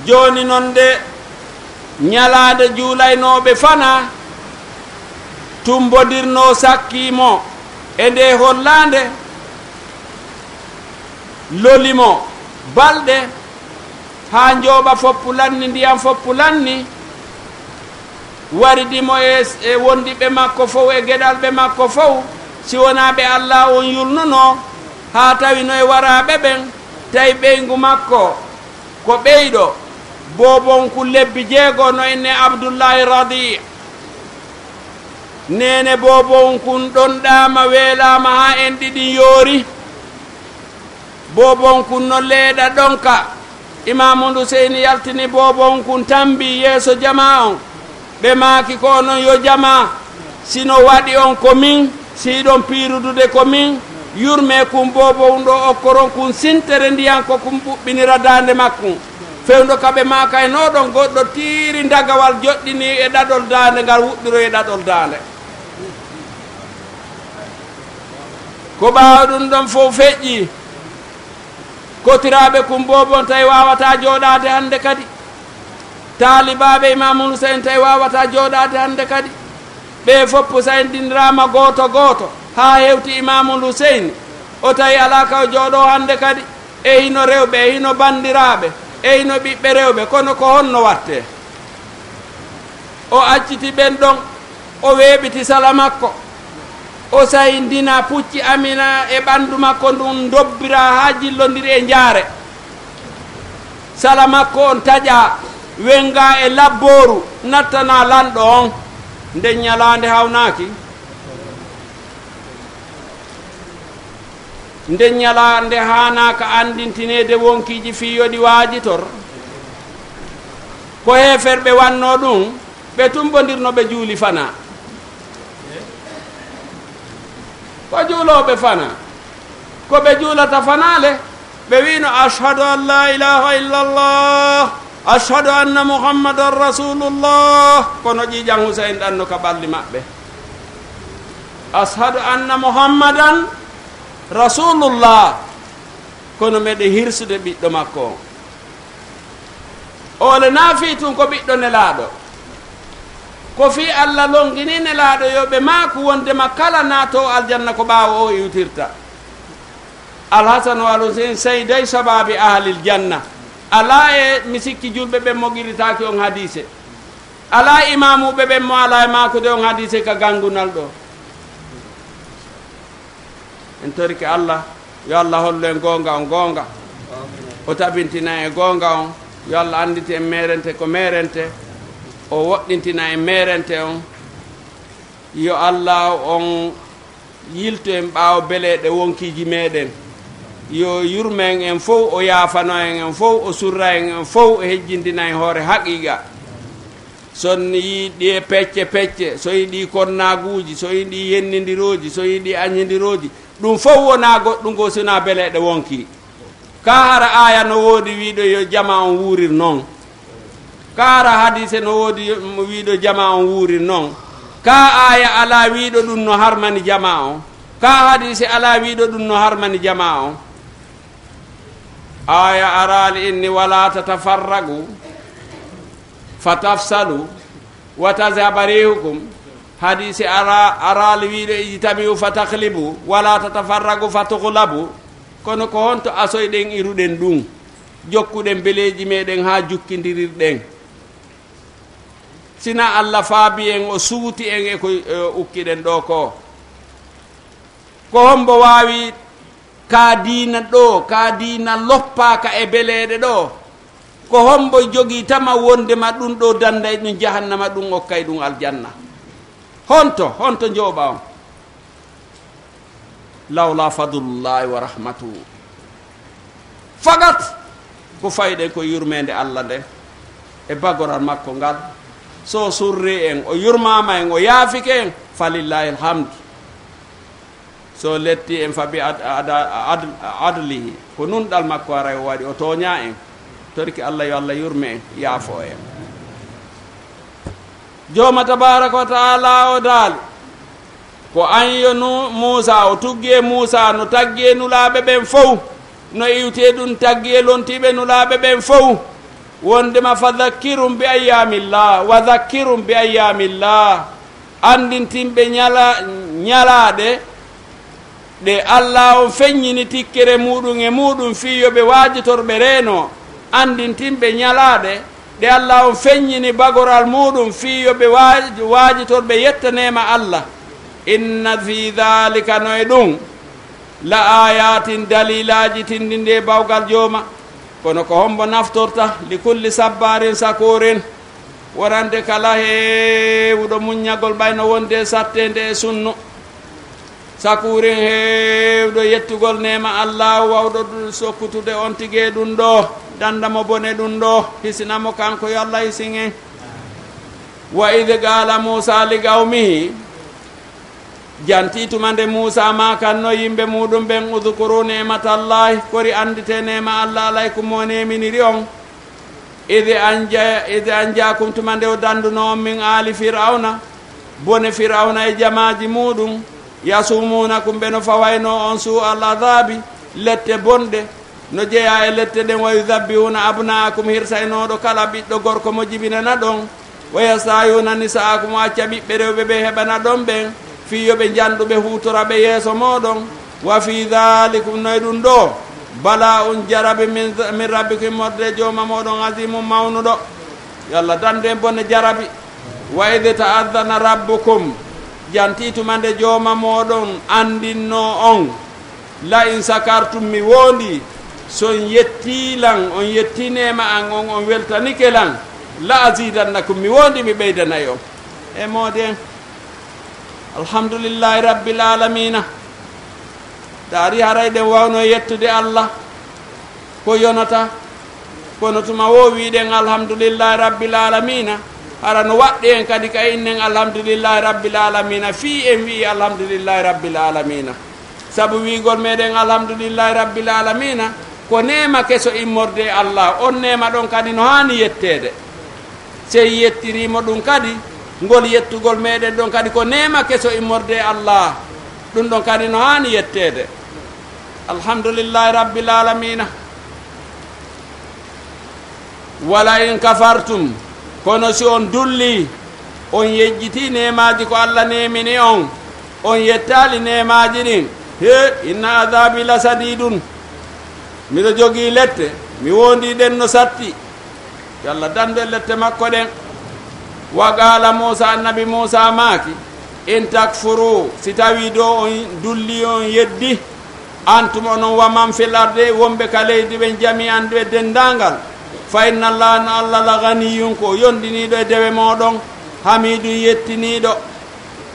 joni non de ñalade juulaynoɓe fana tumbodirno sakkimo e nde hollande lolimo balɗe ha jooɓa foppulanni ndiyam foppulanni waridimo e wondiɓe makko fof e gueɗalɓe makko fof si wona ɓe Allah on yulnuno ha tawino e waraɓe ɓen tawi ɓeygu makko ko ɓeyɗo bobonku lebbi 6 no enne Abdoullahi Radi nene bobonkun ɗon ɗama weelama ha en ɗiɗi yoori bobonkun no leeɗa ɗonka imamul Huseyni yaltini bobonkun tambi yeeso jama on ɓe maaki ko non yo jama sino waɗi on ko min siɗon piirudude ko min yurme kum bobo ɗo okkoron kun sintere ndiyan ko kum ɓuɓɓinira dande makkum fewndo kaɓe maka e noɗon goɗɗo tiiri dagawal joɗɗini e ɗaɗol dande ngal wuɗɗiro e ɗaɗol dande ko ɓaawa ɗum ɗon fof feƴƴi kotiraɓe kumbobon tawi wawata jooɗade hande kadi taalibaɓe Imamul Husayn tawi wawata jooɗade hande kadi ɓe foppo sa en dindirama goto goto ha hewti Imamul Husayn o tawi ala ka jooɗo hande kadi e hino rewɓe e hino bandiraɓe e hino ɓiɓɓe rewɓe kono ko honno watte o acciti ɓen ɗon o weeɓiti sala makko o sayindina pucci Amina e ɓandu makko ndun dobbira ha jillodiri e jaare sala makko on taƴa wenga e labboru nattana lanɗo on nden ñalande hawnaki nden ñalande hanaka andintinede wonkiji fiyoɗi waajitor ko heferɓe wanno ɗum ɓe tumbodirno ɓe juuli fana ko juuloɓe fana ko ɓe juulata fanale ɓe wino ashhadu an la ilaha illallah ashhadu anna muhammadan rasulullah kono ƴiƴan Husayn ɗanno ka ɓalli maɓɓe ashhadu anna muhammadan rasulullah kono meɗe hirsude ɓiɗɗo makko ole naafi tun ko ɓiɗɗo nelaɗo ko fi Allah longini nelaɗo yoɓe maako wondema kala naato aljanna ko ɓaawo o iwtirta alhasan wal husain sayday sababi ahlil janna ala e mi sikki julɓe ɓen mo giɗitaki on hadise ala imamuɓe ɓen mo ala e makude on hadise ka gangunal ɗo en torike Allah yo Allah hollu en gonga on gonga o tabintina e gonga on yo Allah andite en merente ko merente o woɗɗintina en merente on yo Allah on yilto en ɓaawo beleɗe wonkiji meɗen yo yurmen en fof o yaafano en fof o surra en fof o hejjindina en hoore haqiqa son yiɗi e pecce pecce so yiɗi konnaguji so yiɗi yennidiroji so yiɗi añidiroji ɗum fof wona goɗɗum go sona beleɗe wonki ka hara aya no woodi wiiɗo yo jama on wuurir noon ka hara hadise no woodi wiiɗo jama on wuurir noon ka aya ala wiiɗo ɗum no harmani jama on ka hadise ala wiiɗo ɗum no harmani jama on aya arali inni wala tatafarragu fatafsalu wa tazhaba rihukum hadise arali wiiɗo ijtamiu fatakhlibu wala tatafarragu fatughlabu kono ko honto asoyɗen iruɗen ɗum jokkuɗen beleji meɗen ha jukkidirirɗen sina Allah faabi en o suuti en e ko ukkiɗen ɗo ko hombo wawi ka diina ɗo ka diina loppaka e beleɗe ɗo ko hombo jogui tama wondema ɗum ɗo danday ɗum jahannama ɗum okkay ɗum aljanna honto jooɓa on lawla fadlullahi wa rahmatuhu fagat ko fayɗen ko yurmede Allah nde e bagoral makko ngal so surri en o yurmama en o yaafike en falillahi alhamdu so letti en fabi adlihi ko nunɗal makko ara o waɗi o tooña en torki Allah yo Allah yurme en yaafo en jooma tabaraka wa taala o daali ko an yo Muusa o tuggi e Muusa no taggi e nulaaɓe ɓen fof no iwte ɗum taggi e lontiɓe nulaaɓe ɓen fof wondema fa dhakkirum bi ayyamillah wa dhakkirum bi ayyamillah andintinɓe ñalaɗe ɗe Allah on feññini tikkere muɗum e muɗum fiyoɓe waajitorɓe reeno andintinɓe ñalaɗe ɗe Allah on feññini bagoral muɗum fiyoɓe waajitorɓe yettanema Allah inna fi dhalika no e ɗum la ayatin dalilaji tindinde bawgal jooma kono ko hombo naftorta li kulli sabbarin sakorin warande kala heewuɗo muññagol ɓayno wonde sattende e sunnu sakurin heewɗo yettugol nema Allah wawɗo sokkutude on tige ɗum ɗo dandamo bone ɗum ɗo hisinamo kanko yo Allah hisin en wa id qala Musa li qawmihi janti tumande Musa ma kanno yimɓe muɗum ɓen udhkuru nematallahi kori andite nema Allah alaykum mo neminiri on ide anjakum tumande o danduno on min ali fir'auna bone fir'auna e jamaji muɗum yasumunakum beno fawayno on su al adabi lette bonde no jeeya e lette den wa yudabbihuna abnaakum hirsaynoɗo kala ɓiɗɗo gorko mo jibinana ɗon wa yastayuna nisaakum acca ɓiɓɓe rewɓe ɓe heɓana ɗon ɓen fi yoɓe janduɓe hutora ɓe yeeso moɗon wa fi dhalikum noye ɗum ɗo bala un jarabe min rabbikum morde jooma moɗon azimum mawnuɗo yalla dande bonne jarabi wa id ta'adhana rabbukum jantitumande jooma moɗon andinno on la in sakartum mi wondi son yettilan on yettinema an on weltanike lan la azidannakum mi wondi mi ɓeydanayi on e moden alhamdulillahi rabbil alamina daari harayɗen wawno yettude Allah ko yonata kono tuma wo wiɗen alhamdulillahi rabbil alamina hara no waɗɗe en kadi ka innen alhamdulillahi rabbil alamina fi en wi alhamdulillahi rabbil alamina sabu wigol meɗen alhamdulillahi rabbil alamina ko nema keso immorde Allah on nema ɗon kadi no hani yettede sey yettirimo ɗum kadi ngol yettugol meɗen ɗon kadi ko nema keso immorde Allah ɗum ɗon kadi no hani yettede alhamdulillahi rabbil alamina wala in kafartum kono si on dulli on yejjiti nemaji ko Allah nemini on yettali nemaji ɗin he inna adabi la sadidun miɗo jogii lette mi wondi ɗen no satti yalla dande lette makko ɗen wa qala Musa annabi Musa maaki in takfuru si tawi do on dulli on yeddi antum onon wa man fil arde wonɓe ka leydi ɓen jami'an ɓe dendangal fa inna Allah no Allah la ganiyun ko yondiniɗo e dewe moɗon hamidun yettiniɗo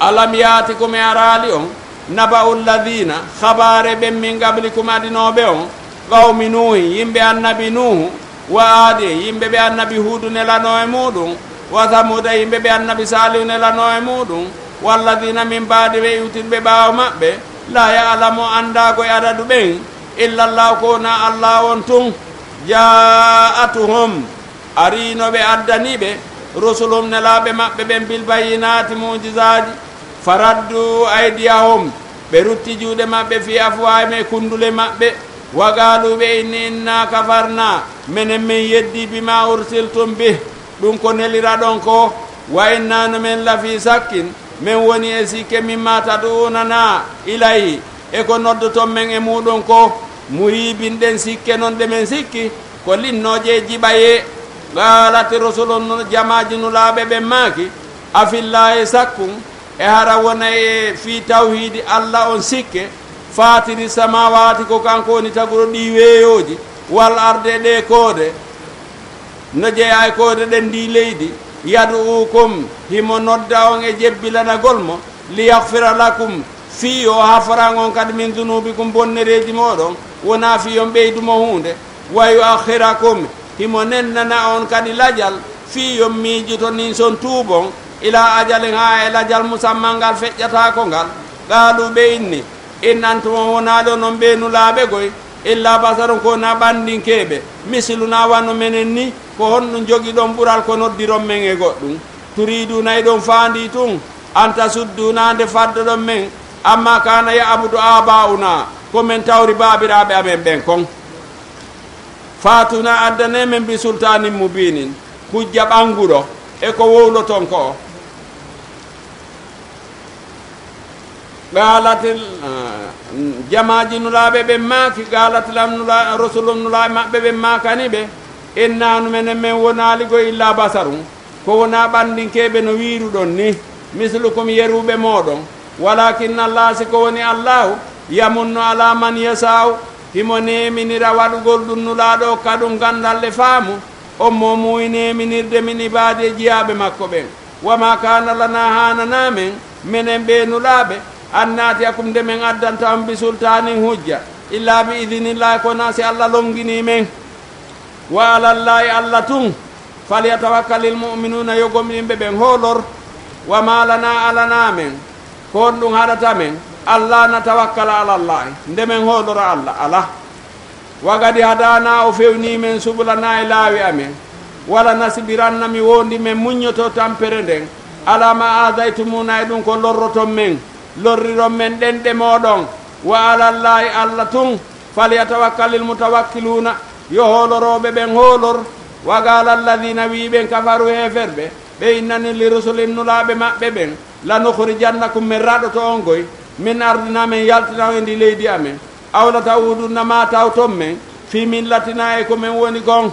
alam yaatikum e arali on naba'ul ladina khabare ɓen min qablikum adinoɓe on qawmi nuhi yimɓe annabi nuhu wa aadi yimɓe ɓe annabi hudu nelano e muɗum wa thamuda yimɓe ɓe annabi salihu nelano e muɗum walladina min baadi ɓe iwtirɓe ɓaawo maɓɓe la ya'lamu andago e adadu ɓen illallah ko na Allah on tun ja'atuhum arinoɓe addaniɓe rusulum nelaɓe maɓɓe ɓen bil bayyinati mujizaji faraddu aydiyahum ɓe rutti juuɗe maɓɓe fi afwahim e kundule maɓɓe wa galuɓe inni inna kafarna minen min yeddi bima ursiltum bih ɗum ko nelira ɗon ko wa inna no men lafi sakkin min woni e sikke mimma tad'unana ilayhi e ko noddoton men e muɗum ko muribin ɗen sikke noon ɗe men sikki ko linnoje jiɓaye galati rusulun jamaji nulaɓe ɓen maaki afillahi sakkum e hara wona e fi tawhidi Allah on sikke fatiri samawati ko kanko woni taguro ɗi weeyoji wal arde ɗe koode no jeeya e koode ɗen ndi leydi yad'ukum himo nodda on e jebbilanagol mo liyahfira lakum fi o hafaran on kadi min dunubikum bonnereji moɗon wona fi on ɓeydumo hunde wa yuakhirakum himo nennana on kadi lajal fi yon miijuto nin son tuubon ila ajalin ha e lajal musammal ngal feƴƴata ngal qaalu ɓe inni in antum wonaɗo noon ɓeenulaaɓe goy illa basaron ko na ɓandinkeɓe misiluna wano menen ni ko honɗum jogi ɗon ɓural ko noddiron men e goɗɗum turiduna e ɗon faandi tun anta sudduna nde fadda ɗon men amma kana ya abudu abauna komin tawri babiraɓe amen ɓen kon fatuna addane men bi sultanin mubinin hujja ɓanguɗo e ko wowloton ko galatil jamaji nulaɓe ɓen maaki galatilam nula rasulum nulaɓe maɓɓe ɓen makani ɓe innanu menen men wonali go illa basarum ko wona ɓandinkeɓe no wiruɗon ni mislukum yeruɓe moɗon walakin Allah si ko woni allahu yamunno ala man yasaw himo neminira waɗugol ɗum nulaɗo kaɗum gandalle faamu on mo muy neminirde min ibade jiyaɓe makko ɓen wama kana lana hanana men menen ɓe nulaɓe annati akum de men addanta on bi sultanin hujja illa bi idinillahi kona si Allah longini men wa alallahi Allah tun falyatawakkalil mu'minuna yogomɗinɓe ɓen hoolor wa malana alana men ko on ɗum haɗata men Allah na tawakkala alallahi ndemen hoolora Allah ala wagadi hadana o fewni men subulana e laawi amen wala nasibiranna mi wondi men muñoto tampere nden alama adaytumuna e ɗum ko lorroton men lorriron men ɗenɗe moɗon wa alallahi allah tun falyatawakkalil mutawakkiluna yo hooloroɓe ɓen hoolor wa qala alladina wiɓen kafaru heferɓe ɓe innani li rusulin nulaɓe maɓɓe ɓen lanukhrijannakum min raɗoto on goy min ardina men yaltina e ndi leydi amen awla tawudunna ma taw ton men fi millatina e ko men woni gon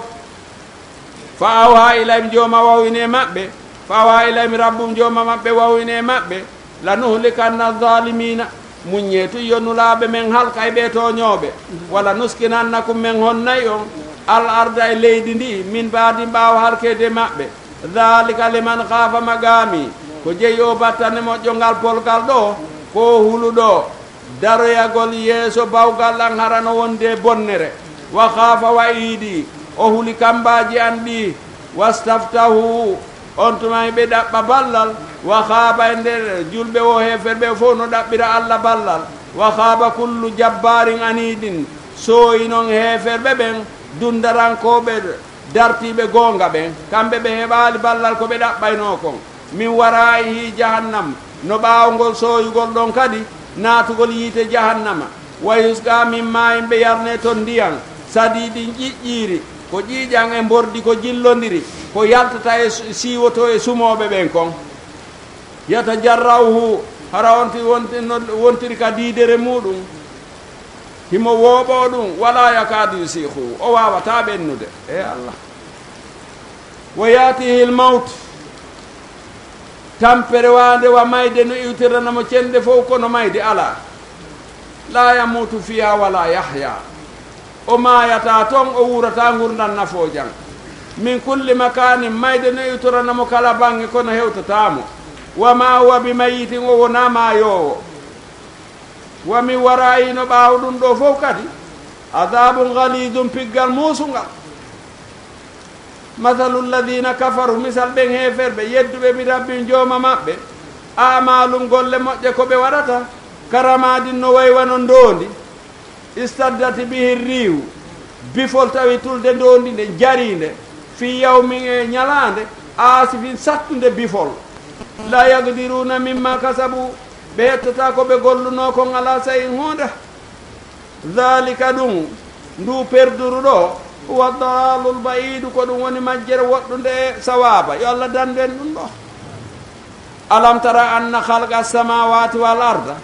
fa awha ilayhim jooma wawine maɓɓe fa awha ilayhim rabbum jooma maɓɓe wawine maɓɓe lanuhlikanna zalimina muññeetu yonnulaaɓe men halka e ɓee toñooɓe walla nuskinannakum men honnayi on al arda e leydi ndi min baadi mbaawa halkeede maɓɓe dhalika liman khaafa magami ko jeyi o battane moƴƴongal polgal ɗo ko huluɗo daroyagol yeeso bawgal an harano wonde bonnere wa khaafa wa iidi o huli kambaji an ɗi wastaftahu on tumayi ɓe ɗaɓɓa ballal wa khaba e nder julɓe o heferɓe fof no ɗaɓɓira allah ballal wa khaba kullu jabbarin anidin sooyi noon heferɓe ɓen dundarankoɓe dartiɓe gonga ɓen kamɓe ɓe heɓali ballal ko ɓe ɗaɓɓayno kon min warayihi jahannam no ɓawgol sooyugol ɗon kadi naatugol yiite jahannama wa yusqa min mayin ɓe yarne toon ndiyan sadiɗin ƴiƴƴiiri ko ƴiiƴan e bordi ko jillodiri ko yaltata e siiwoto e sumoɓe ɓen kon yata jarrawhu hara wontiri ka diidere muɗum himo wooɓo ɗum wala yakadu yusihu o wawata ɓennude e allah wo yatihi l mawt tampere wande wa mayde no iwtiranamo cende fof kono mayde ala la yamutu fiha wala yahya o mayata toon o wurata gurdan nafo jang min kulli makanin mayde no iwtiranamo kala bange kono hewtatamo wama huwa bimayitin o wona mayowo wa min warayi no ɓaawo ɗum ɗo fof kadi adabun galidum piggal musungal mathalu lladina kafaru misal ɓen heferɓe yedduɓe mi rabbin jooma maɓɓe amalum golle moƴƴe ko ɓe waɗata karamadin no waywa no ndondi istaddati bihi rihu bifol tawi tulde ndondi nde jarinde fi yawmin e ñalande asifin sattude bifol la yagdiruna mimma kasabu ɓe hettata ko ɓe golluno kon ala sayin hunde dhalika ɗum ndu perduru ɗo huwa dalul baidu ko ɗum woni majjere woɗɗude e sawaba yo allah dandu en ɗum ɗo alam tara anna halqa samawati wal arda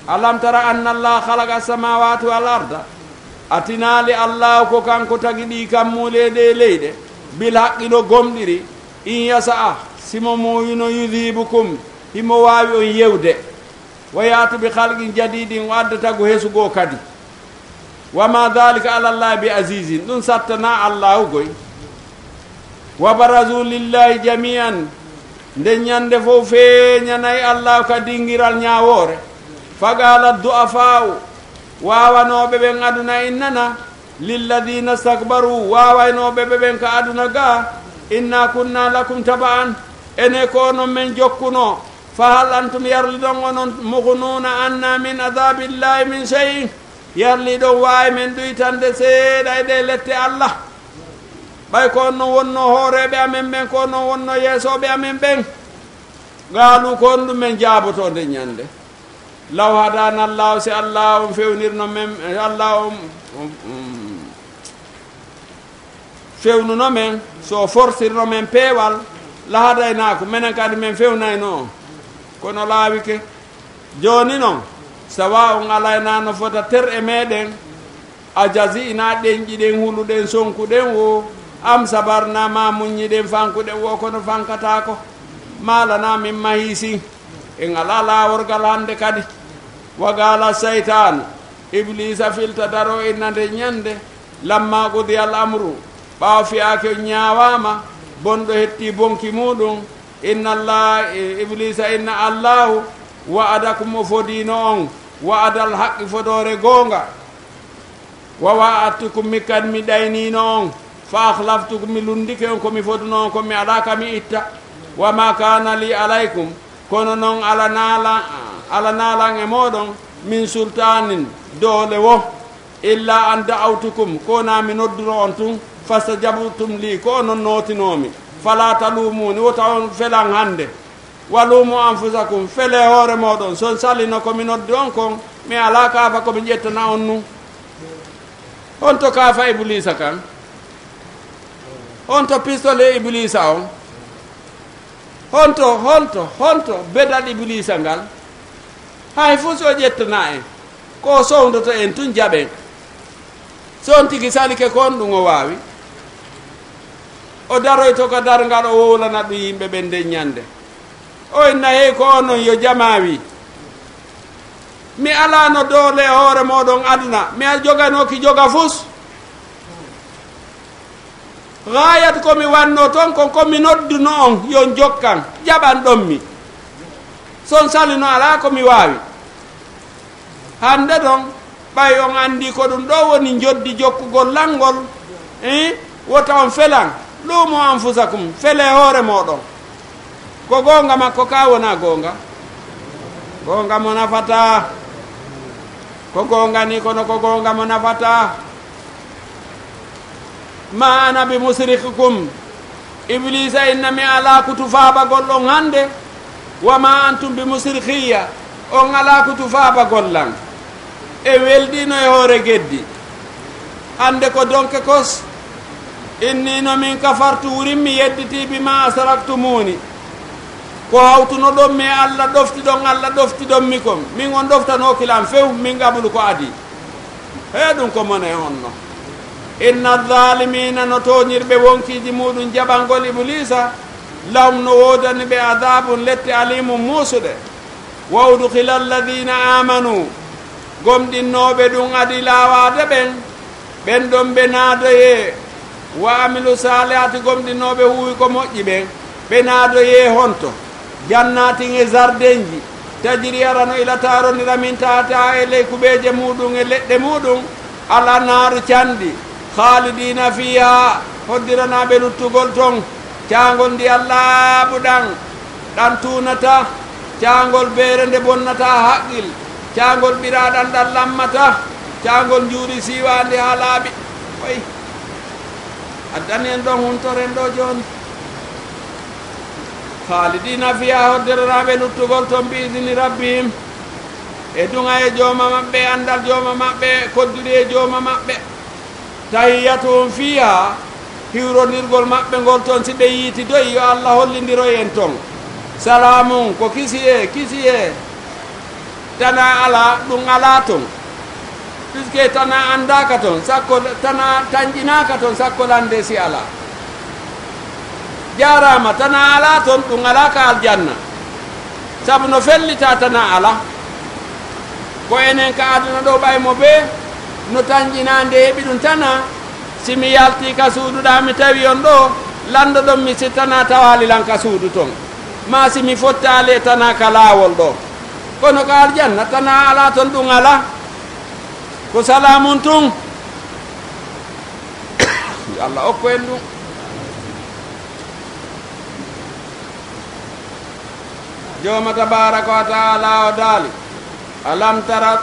alam tara anna allah halqa samawati wal arda atinali allah ko kanko tagi ɗi kammulede leyɗe bil haqqino gomɗiri in yasa'a simo muyino yudhibukum himo wawi on yewde wa yatu bi halqin jadidin o addatago hesugo kadi wama dhalika ala llahi bi azizin ɗum sattana allahu goy wa barazu lillahi jami'an nde ñande fof feeñanayi allahu ka dingiral ñawore faqala du'afa'u wawanoɓe ɓen aduna innana lilladina stakbaru wawaynoɓe ɓen ka aduna ga inna kunna lakum taba'an ene ko non men jokkuno fa hal antum yarliɗon onon mugununa anna min adabillahi min shay'in yarliɗon wawi men ɗuytande seeɗa e ɗe lette allah ɓay ko non wonno hooreɓe amen ɓen ko non wonno yeesoɓe amen ɓen gaalu ko on ɗum men jaaboto nde ñande law hadana allahu si allah on fewnirno men allah on fewnuno men so fortirno men peewal la hadaynako menen kadi men fewnayno kono laawike joni noon sawa on alayna no fota ter e meɗen a jasi ina ɗenƴiɗen huluɗen sonkuɗen wo am sabarna ma muññiɗen fankuɗen wo kono fankatako malana min mahisi en ala laworgal hande kadi wagala seytanu iblisa filta daro innande ñande lamma qudi al amru ɓawa fiyake ñawama bonɗo hetti bonki muɗum inna allah iblisa inna allahu wa'adakum o fodino on wa'adal haqqi fodore gonga wa wa'adtukum mikkan mi ɗaynino on fa akhlaftukum mi lundike on komi foduno on komi alaka mi itta wa ma kana li alaykum kono noon ala nalan e moɗon min sultanin doole wo illa an da'awtukum kona mi nodduno on tun fastajabtum li ko onon notinomi fala talumuni wota on felan hande walumu anfusakum fele hoore moɗon son salino komi noddi on kon mi ala kaafa komi ƴettana on nu on to kaafa iblisa kan on to pistole iblisa on honto bedal iblisa ngal hay fuu so ƴettana en ko sowndoto en tun jaɓen so on tigi salike ko on ɗum o waawi o daroyto ko darngal o wowlana ɗum yimɓe ɓen nden ñande o inna hey ko onon yo jamawi mi alano doole hoore moɗon aduna mi a joganoki joga fus gayat komi wanno toon kon komi nodduno on yon jokkan jaɓan ɗon mi son salino ala komi waawi hande ɗon ɓay on andi ko ɗum ɗo woni joddi jokkugol langol wota on felan lumo anfusakum fele hoore moɗon ko gonga makko ka wona gonga gonga mo nafata ko gonga ni kono ko gonga mo nafata ma ana bi musrikikum iblisa innami ala kutu faabagol on hande wa ma antum bi musrikhiya on ala kutu faabagol lan e weldino e hoore geddi hande ko donke kos inni no min kafartu wurimmi yedditi bima asraktumuni ko hawtuno ɗon mi allah ɗofti ɗon mi kom min on ɗoftanokilan few min gabulu ko adi he ɗum ko mone honno inna zalimina no toñirɓe wonkiji muɗum jaɓangol iblisa lahum no wodani ɓe adabun lette alimum musuɗe wa udkhila alladina amanu gomɗinnoɓe ɗum adi lawade ɓen ɗon ɓe naadoye wa amilu salihati gomɗinnoɓe huwi ko moƴƴi ɓe naadoye honto jannatin e jardin ji tajiri arano ila taronira min tata e ley kuɓeje muɗum e leɗɗe muɗum ala naaru candi khalidina fiha hoddiranaɓe luttugol ton cangol ndiyam laaɓuɗan ɗan tunata cangol beere nde bonnata haqqil cangol ɓiraɗan ɗan lammata cangol juuri siwande ha laaɓi way addani en ɗon huntoren ɗo joni khalidina fiha hoddiranaɓe luttugol ton biidini rabbihim e dunga e jooma maɓɓe andal jooma maɓɓe kodduɗi e jooma maɓɓe tahiyyatuhum fiha hiwrondirgol maɓɓe ngol toon si ɓe yiiti doyi yo allah hollindiroy en toon salamum ko kisi e tana ala ɗum ala toon puisque tana andaka toon sakko tana tanƴinaka toon sakko lande si ala jarama tana ala toon ɗum ala ka aljanna saabu no fellita tana ala ko enen ka aduna ɗo ɓaymo ɓe no tanƴinande heeɓi ɗum tana simi yalti ka suuduɗa mi tawi on ɗo lando ɗon mi si tana tawalilan ka suudu toon ma simi fottali tana ka laawol ɗo kono ka aljanna tana ala toon ɗum ala ko salamun tun allah okko en ɗum joma tabaraka wa taala o daali alam tara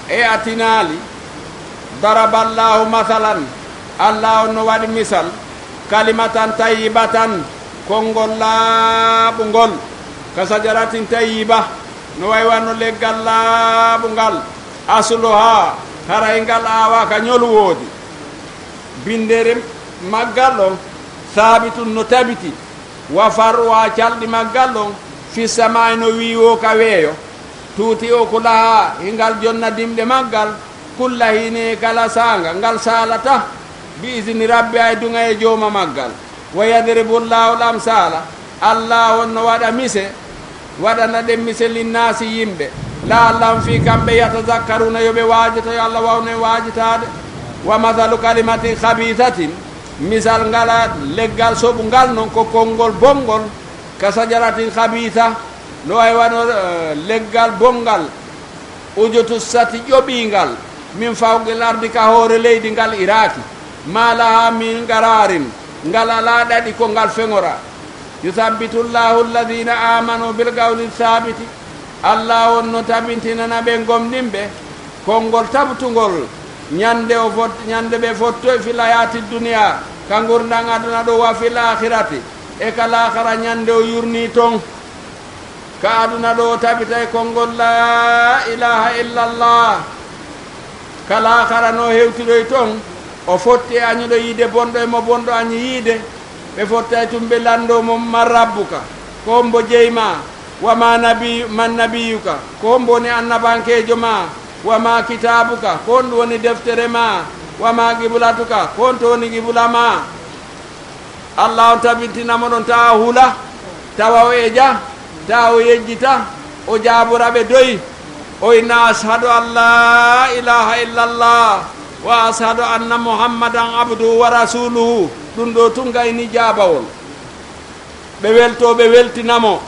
e atinali daraballahu mathalan allah on no waɗi misal kalimatan tayyibatan konngol laaɓugol ka sajaratin tayyiba no way wanno leggal laaɓugal asluha haray ngal awa ka ñolu woodi bindere maggal on sabitun no tabiti wa farwa calɗi maggal on fi samai no wiwo ka weeyo tuuti o ko laha hingal jonna dimɗe maggal kulla hine kala sanga ngal salata bi isini rabbi ay dunga e jooma maggal wa yadribu llahu l amsala allah on no waɗa mise waɗana ɗen mise linnasi yimɓe la allahum fi kamɓe yatazakkaruna yoɓe waajita yo allah wawno e waajitade wa mathalu kalimatin khabithatin misal ngala leggal soɓu ngal noon ko konngol bongol ka sajaratin khabitha no way wano leggal bongal ujutu sati ƴoɓingal min fawgel ardi ka hoore leydi ngal iraki ma laha min gararin ngal ala ɗaɗi ko ngal feŋora yuthabbitu llahu alladina amanu bil qawli thabiti allah on no tabintinana ɓe gomɗinɓe konngol tabtugol ñande ñande ɓe fottoy fil hayati duniya ka gurdan aduna ɗo wa fil akhirati e ka lahara ñande o yurni toon ka aduna ɗo tabitay konngol la ilaha illallah kala karano hewtiɗoy toon o fotti e añuɗo yiide bonɗo e mo bonɗo añi yiide ɓe fottay tum ɓe lando mo man rabbuka ko hombo jeyma wama man nabiyuka ko hombo woni annabankejo ma wama kitabuka ko honɗum woni deftere ma wama qiblatuka ko honto woni qibla ma allah on tabintinamo ɗon tawa hula tawa o eja tawa o yejjita o jaabora ɓe doyi o inna ashhadu an la ilaha illallah wa ashhadu anna muhammadan abduhu wa rasuluhu ɗum ɗo tun gayni jaabawol ɓe welto ɓe weltinamo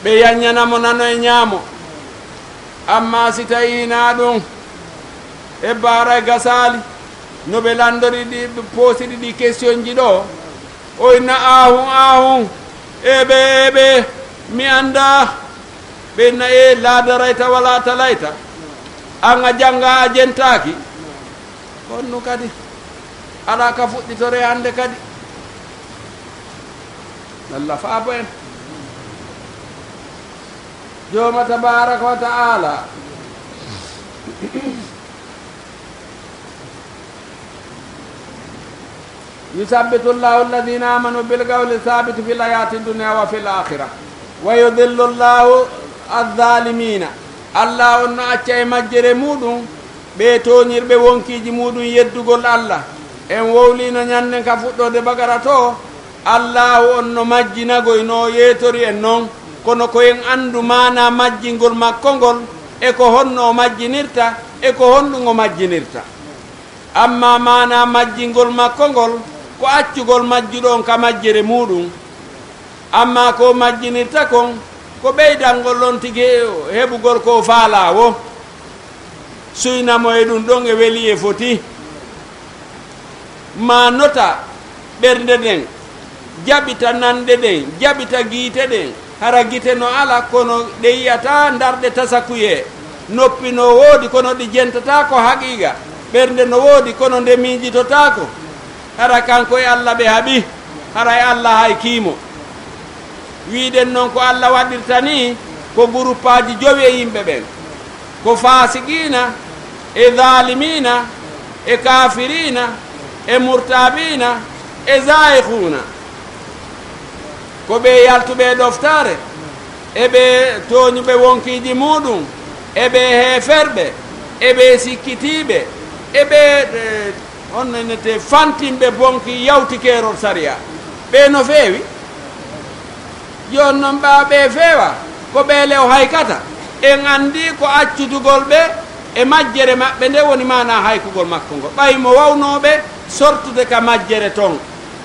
ɓe yaññanamo nano e ñaamo amma si tawina ɗum e baara e gasali no ɓe landori ɗi poosiɗi ɗi question ji ɗo o inna ahun eɓe mi anda ɓe inna e laadarayta wala talayta an a janga a jentaki honno kadi ala ka fuɗɗitore hande kadi allah faabo en jooma tabaraka wa taala yusabbitu llahu alladina amanu bilqawli thabiti fi lhayati dunia wa fi l'akhira wa yudillu llahu alzalimina allah on no acca e majjere muɗum ɓe toñirɓe wonkiji muɗum yeddugol allah en wowlino ñanden ka fuɗɗode bagara to allahu on no majjinagoy no yeetori en noon kono koyen andu mana majjingol makko ngol e ko honno o majjinirta e ko honɗum o majjinirta amma mana majjingol makko ngol ko accugol majjuɗon ka majjere muɗum amma ko majjinirta kon ko ɓeydangol ɗon tigi heɓugol ko faala wo suynamo e ɗum ɗon e weeli e foti ma nota ɓernde ɗen jaɓita nanɗe ɗen jaɓita guite ɗen hara guite no ala kono ɗe yiyata darɗe tasakuye noppi no woodi kono ɗi jentata ko haqiqa ɓernde no woodi kono nde miijitotako hara kanko e allah ɓe haaɓi hara e allah hay kiimo wiiden noon ko allah waɗirta ni ko groupe aji jowi e yimɓe ɓen ko fasiqina e zalimina e kafirina e murtabina e zaihuna ko ɓe yaltuɓe ɗoftare eɓe toñuɓe wonkiji muɗum eɓe heeferɓe eɓe sikkitiɓe eɓe onnete fantimɓe bonki yawtikerol saria ɓe no feewi jon noon ɓe feewa ko ɓeele o haykata en andi ko accutugol ɓe e majjere maɓɓe nde woni mana haykugol makko ngo ɓay mo wawnoɓe sortude ka majjere ton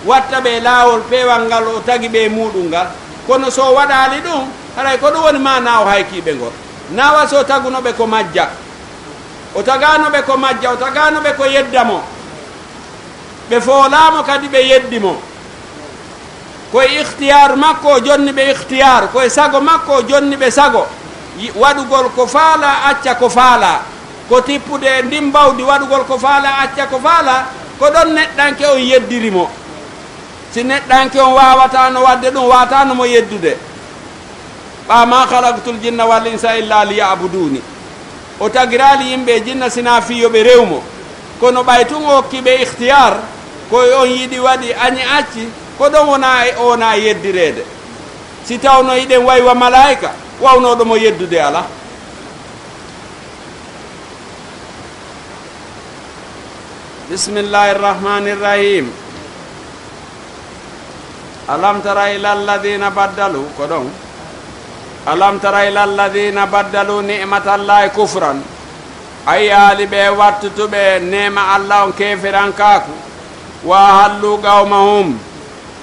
watta ɓe laawol peewal ngal o tagi ɓe muɗum ngal kono so waɗali ɗum haray ko ɗum woni mana o haykiɓe ngol nawa so tagunoɓe ko majja o taganoɓe ko majja o taganoɓe ko yeddamo ɓe foolamo kadi ɓe yeddimo koye ihtiyar makko o jonni ɓe ihtiyar koye sago makko o jonni ɓe sago waɗugol ko faala acca ko faala ko tippude e ndimbawdi waɗugol ko faala acca ko faala ko ɗon neɗɗanke on yeddirimo si neɗɗanke on wawatano wadde ɗum watano mo yeddude ɓa ma halaktul jinna wal insa illa liyabuduni o tagirali yimɓe jinna sina fiyoɓe rewmo kono ɓay tun o hokkiɓe ihtiyar koye on yiɗi waɗi añi acci ko ɗon wona yeddirede si tawno yiɗen waywa malaika wawnoɗomo yeddude ala bismillahi rrahmani rrahim alam tara ila alladina baddalu ko ɗon alam tara ila alladina baddalu ni'matallahi kufran ay yaali ɓe wattutuɓe nema allah on kefirankaku wa hallu qawmahum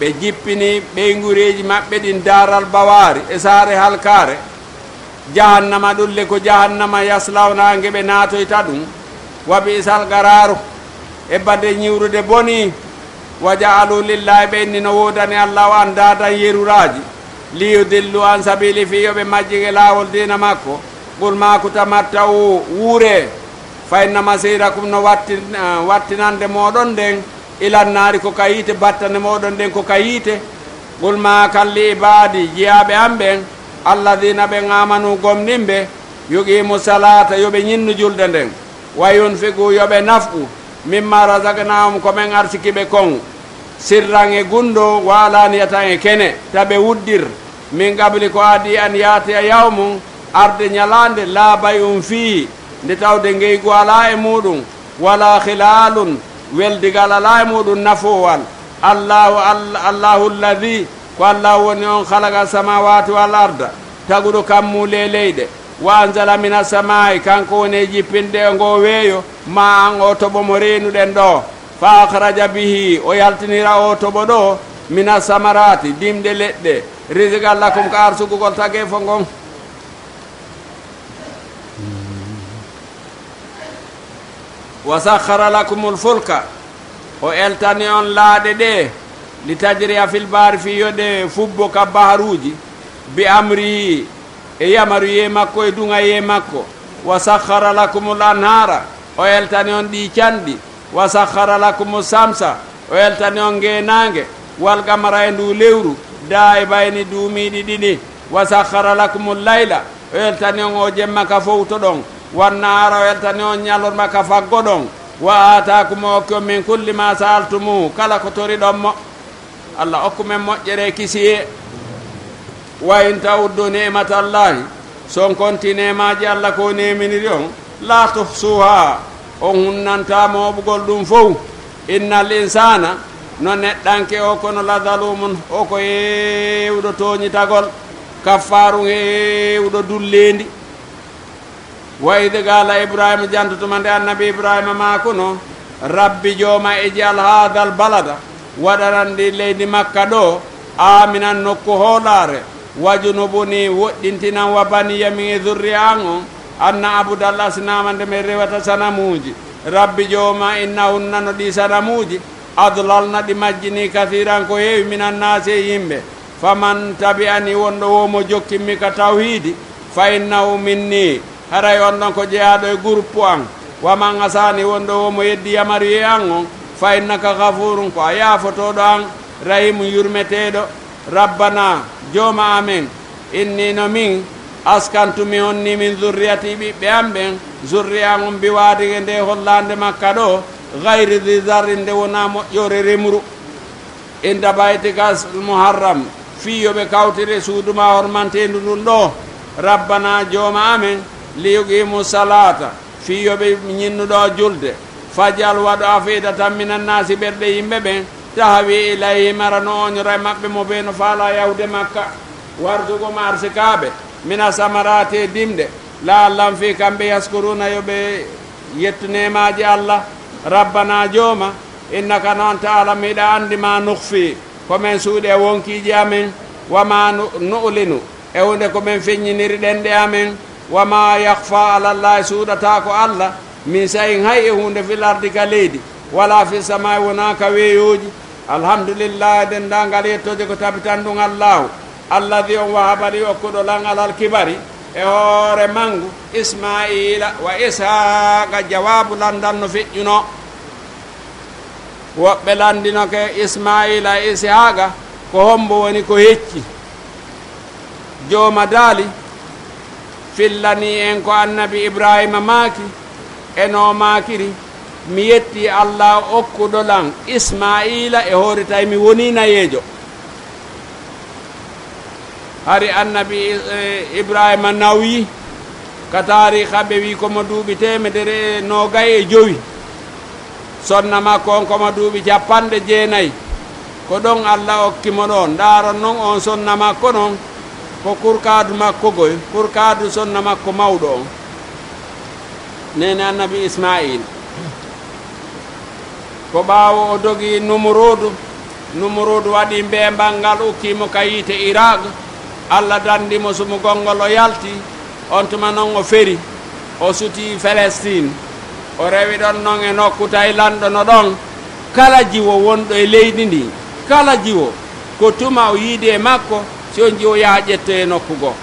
ɓe jippini ɓeygureji maɓɓe ɗin daral bawari e saare halkare jahannama ɗulle ko jahannama yaslawnage ɓe natoyta ɗum wa bi'sal gararu e badde ñiwrude boni wa ja'alu lillahi ɓe inni no wodani allah o andadan yeruraji liyudillu an sabili fi yoɓe majjige lawol dina makko qul ma kutamattaw wuure fa inna masirakum no wattinande moɗon nden ilan naari ko kayite battane moɗon nden ko kayite qul ma kalli ibadi jiyaɓe am ɓen alladina ɓe amanu gomɗinɓe yuqimu salata yoɓe ñinnu julde nden wa yunfiqu yoɓe naf'u mimma razaqnahum komin arsikiɓe kon sirran e gundo walaniyatan e kene taɓe wuddir min qabli ko adi an yaatiya yawmum arde ñalande la bay'um fihi nde tawde ngeygu ala e muɗum wala khilalun weldigal ala e muɗum nafowal allahu alladi ko allah woni on khalaqa samawati wal arda taguɗo kammule leyɗe wa anzala mina samai kanko woni jippinde e ngo weeyo ma an o toɓo mo reenuɗen ɗo fa akhraja bihi o yaltinira o toɓo ɗo mina samarati dimɗe leɗɗe risigal lakum ko arsugugol tage fo ngon wa sakhara lakumul fulka o eltani on laaɗe ɗe li tajriya fil bari fi yoɗe fubbo ka baharuji bi amri e yamaru ye makko e dunga ye makko wa sakhara lakumul anhara o eltani on ɗi canɗi wa sakhara lakumus samsa o eltani on ngenange wal gamara e ndu lewru da e bayni duumiɗi ɗiɗi wa sakhara lakumul layla o eltani on o jemma ka fowto ɗon wannahara o eltani on ñalorma ka faggo ɗon wa atakum o okki min kulli ma saaltumu kala ko tori ɗon mo allah okkumen moƴƴere kisiye wa in tawuddu ni'matallahi son konti nemaji allah ko neminiri on la tuhsuha on hunnanta moɓugol ɗum fof innal insana no neɗɗanke o kono la zalumun o ko hewɗo toñitagol kaffaru hewɗo dullendi wa id gala ibrahima jantotuma nde annabi ibrahima makuno rabbi jooma e jal hadal balada waɗanandi leydi makka ɗo aminan nokku hoolare wajunubuni woɗɗintinan wa baniya min e zurriya an on anna abudal asnama nde min rewata sanamuji rabbi jooma innahunna no ɗi sanamuji adlalna ɗi majjini kathiran ko heewi minan naasi e yimɓe faman tabi'ani wonɗo womo jokkimmi ka tawhidi fa innahu minni haray on ɗon ko jeyaɗo e groupe an waman asani wonɗo womo yeddi yamaru ye an on fa innaka gafurun ko a yaafotoɗo an rahimu yurmeteɗo rabbana jooma amen inni no min askantumi on ni min zurriyati ɓiɓɓe am ɓen zurriya on mbiwadige nde hollande makka ɗo gayri di zarri nde wona moƴƴore remru inda baytika muharram fiyoɓe kawtire suuduma hormantendu ɗum ɗo rabbana jooma amen liyuqimu salata fiyoɓe ñinnuɗo julde fajal waɗo afidatan minan nasi ɓerɗe yimɓe ɓen tahawi ilayhim arano oñora e maɓɓe mo ɓe no faala yawde makka wardugo marsikaɓe mina samarate dimɗe laallan fi kamɓe yaskuruna yoɓe yettunemaji allah rabbana jooma innaka noon taala miɗa andi ma nukhfi komin suuɗe wonkiji amen wama nu'linu e hunde komin feññiniri ɗenɗe amen wama yahfa alallahi suuɗata ko allah min sayin hay e hunde fil ardi ka leydi wala fi samai wona ka weeyoji alhamdulillah dendagal yettoje ko tabitan ɗum allahu alladi on wahabali okkuɗo lan alal kibari e hoore mangu ismaila wa ishaqa jawabu landal no feƴƴuno woɓɓe landinoke ismaila e ishaqa ko hombo woni ko hecci jooma daali fillani en ko annabi ibrahima maaki eno maakiri mi yetti allah okkuɗo lan ismaila e hoore tay mi woni nayeejo hari annabi ibrahima nawyi ka tariha ɓe wi komo duuɓi temedere nogay e jowi sonna makko on komo duuɓi 90 ko ɗon allah okkimo ɗon ndaron noon on sonna makko noon ko kurkadu makko goy kurkadu sonna makko mawɗo on nene annabi ismail ko ɓaawo o dogi numurudu waɗi mbembal ngal ukkimo ka yiite iraq allah dandimo sumu gongol o yalti on tuma noon o feri o suti Palestine o rewi ɗon noon e nokku tay lanɗono ɗon kala jiwo wonɗo e leydi ndi kala jiwo ko tuma o yiide e makko si on jiwo yaha ƴetto e nokku goo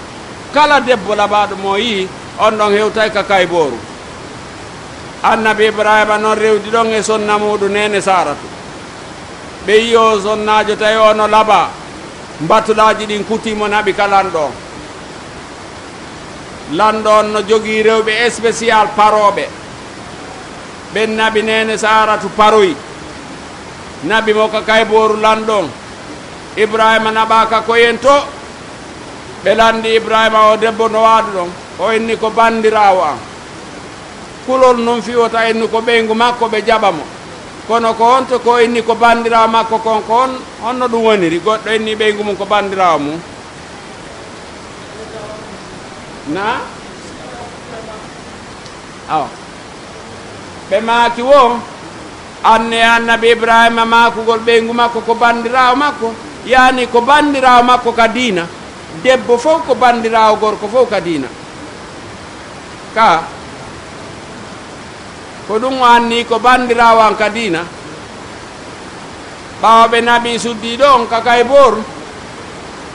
kala debbo laɓaɗo mo yi on ɗon hewtay ka kayboru annabi ibrahima noon rewdi ɗon e sonna muɗum nene saratu ɓe yi o sonnajo tawi ono laɓa batulaji ɗin kutimo naɓi ka lanɗon lanɗon no jogii rewɓe spécial paroɓe ɓen naɓi nene saratu paroyi naɓi mo ka kayboru lanɗon ibrahima naɓaka koyen to ɓe landi ibrahima o debbo no waadu ɗon o inni ko bandirawo am kulol noon fiwota inni ko ɓeygu makko ɓe jaɓa mo kono ko honto ko inni ko bandirawo makko kon ko on honno ɗum woniri goɗɗo inni ɓeygu mum ko bandirawo mum na awa ɓe maaki wo anne annabi ibrahima maakugol ɓeygu makko ko bandirawo makko yani ko bandirawo makko ka diina debbo fof ko bandirawo gorko fof ka diina ka ko ɗum anni ko bandirawo an ka diina ɓawaɓe naɓi suddi ɗon ka kay bor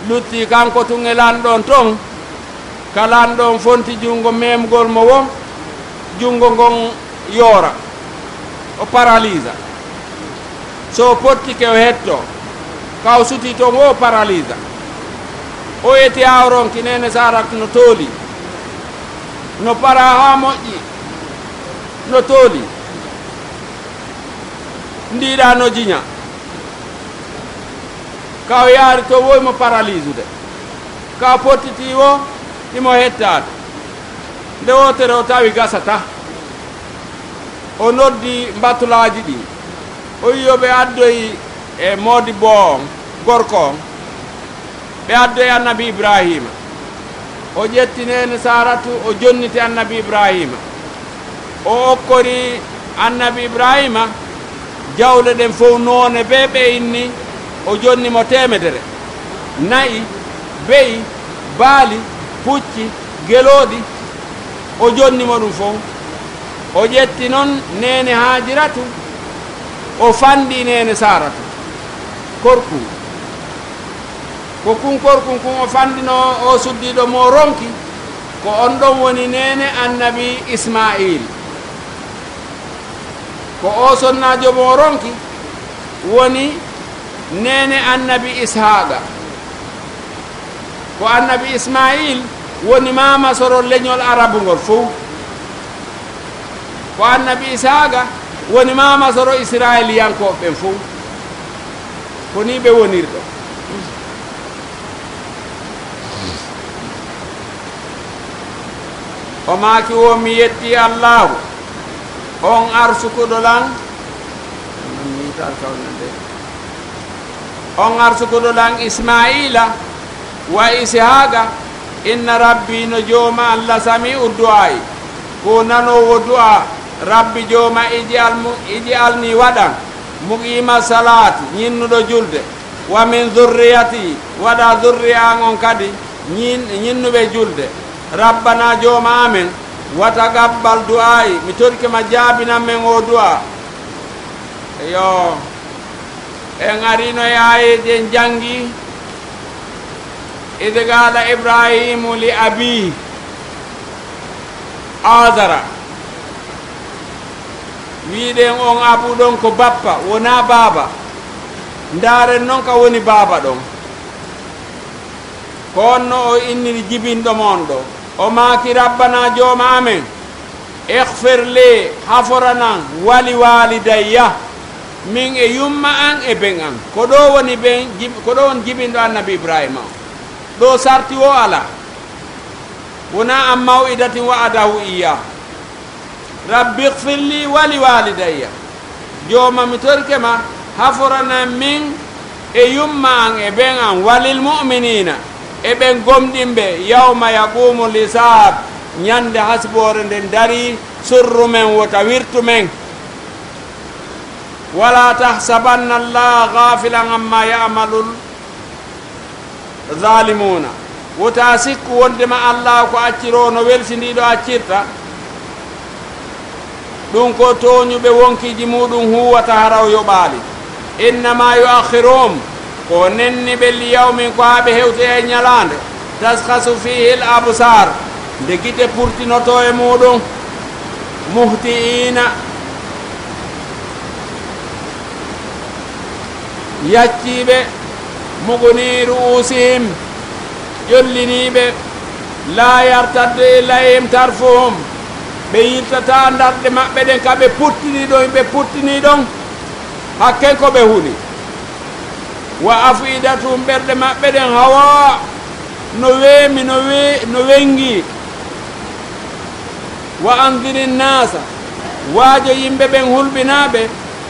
lutti kanko tun e lanɗon ton ka lanɗon fonti jungo memgol mo wo jungo ngon yoora o paralysa so pottike o hetto kaw suti ton o paralysa o yeti awronki nene sarak no tooli no para ha moƴƴi no tooli ndiɗa no jiña kaw yaari to woymo paralysude kaw pottiti o imo hettade nde wotere o tawi gasata o noddi mbatulaji ɗi o yiyoɓe addoyi e moodi bo on gorko on ɓe addoyi annabi ibrahima o ƴettinene saratu o jonniti annabi ibrahima o okkori annabi ibrahima jawle ɗen fof noone be ɓe inni o jonnimo temedere nayi beyi baali pucci geloɗi o jonnimo ɗum fof o ƴetti noon nene hajiratu o fandi nene saratu korkum ko kun korkum kun o fandino o suddiɗo mo ronki ko on ɗon woni nene annabi ismail ko o sonnajo mo ronki woni nene annabi ishaqa ko annabi ismail woni mama soro leñol arabu ngol fof ko annabi ishaqa woni mama soro israiliyankoɓe ɓen fof ko ni ɓe wonirɗo o maaki o mi yetti allahu on arsukuɗo lan on arsukuɗo lan ismaila wa ishaqa inna rabbi no jooma allah sami u du'ayi ko nanowo du'a rabbi jooma iji alni waɗan muqima salati ñinnuɗo julde wa min dhurriyati waɗa dhurriya an on kadi ñinnuɓe julde rabbana jooma amen wata gabbal du'ayi mi torkima jaabinan men o du'a yo en arino e ayeji en jangi id qala ibrahimu li abihi azara wiɗen on abu ɗon ko bappa wona baaba ndaren noon ka woni baaba ɗon ko onno o inniri jibinɗo mon ɗo o maaki rabbana jooma amen ihfir li haforanan wali walidayya min e yumma an e ben an ko ɗo woni ben ko ɗo woni jibinɗo annabi ibrahima o ɗo sarti o ala wona an mawidatin wa adahu iya rabbi ihfir li wali walidayya jooma mi torkema haforanan min e yumma an e ben an walil mu'minina e ɓen gomɗinɓe yawma yaqumu lisab ñande hasbore nden dari surru men wota wirtu men wala tahsabanna allaha ghafilan amma ya'malul zalimuna wota sikku wondema allah ko acciro no welsindiɗo accirta ɗum ko toñuɓe wonkiji muɗum huwata haraw yoɓaali innama yuakhirum ko nenni ɓe li yawmin ko haɓe hewte e ñalande taskhasu fihi l absar nde gite purtinoto e muɗum muhtiina yacciɓe muguni ru'usihim ƴolliniɓe la yartadde ilayhim tarfuhum ɓe yirtata darɗe maɓɓe ɗen ka ɓe puttini ɗon ɓe puttini ɗon hakken ko ɓe huli wa afidatum ɓerɗe maɓɓe ɗen hawa no weemi no wengi wa andiri nnasa waajo yimɓe ɓen hulɓinaɓe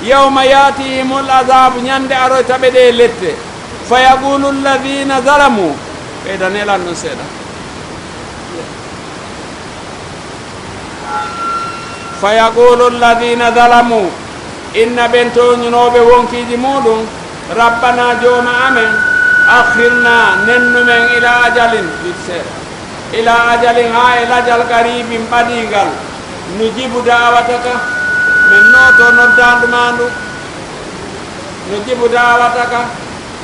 yawma yatihimul azabu ñande aroytaɓe ɗe lette fa yaqulu alladina zalamu ɓeydanelan ɗon seeɗa fa yaqulu alladina zalamu inna ɓen toñunoɓe wonkiji muɗum rabbana jooma amen akhirna nennumen ila ajalin seeɗa ila ajalin ha e lajal qaribin ɓaɗigal nujibu dawataka min noto noddandu mandu nujibu dawataka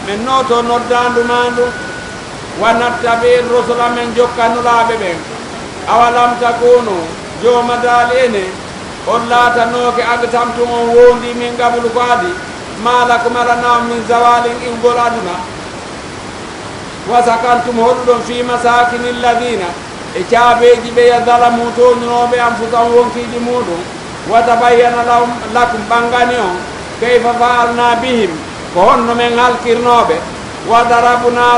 min noto noddandu mandu wa nattabi rusula men jokkanulaɓe ɓen awalam takunu jooma daali ene on laatanoke agtamtum on wondi min gabulu ko adi malakum alanam min zawalin ilgol aduna wa sakantum hoɗuɗon fi masakini lladina e caabeji ɓe yadalamu toñunoɓe anfusahum wonkiji muɗum wa tabayyana lakum ɓangani on kayfa faalna bihim ko honno men halkirnoɓe wa darabna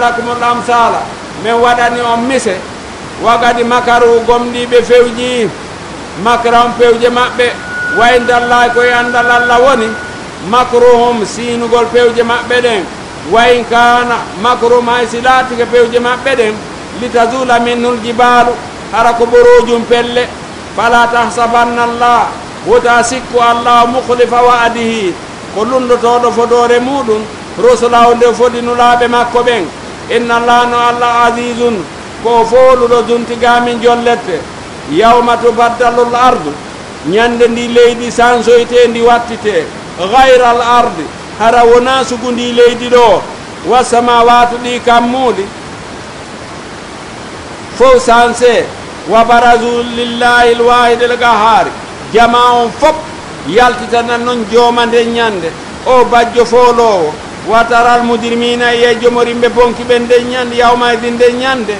lakum al amsala min waɗani on mise wagadi makaru gomɗiɓe fewji makra on pewje maɓɓe waydallahi koye andal Allah woni makruhum sinugol pewje maɓɓe ɗen wayin kana makrum hay si laatike pewje maɓɓe ɗen litazula minhul jibalu hara ko ɓorojum pelle fala tahsabanna Allah wota sikku Allah mukhlifa wa'dihi ko lundotoɗo fodore muɗum rusula o nde fodinulaɓe makko ɓen inna Allah no Allah azizun ko foluɗo juntigamin jollette yawma tubaddalul ardu ñande ndi leydi sansoyte ndi wattite gayra al ardi hara wona sugu ndi leydi ɗo wa samawatu ɗi kammuɗi fof sanse wa barazu lillahi lwahid el gahari jama on fop yaltitanan noon jooma nde ñande o bajjo folowo wa taral mujrimina ye jomorimɓe bonki ɓen nde ñande yawmaydi nde ñande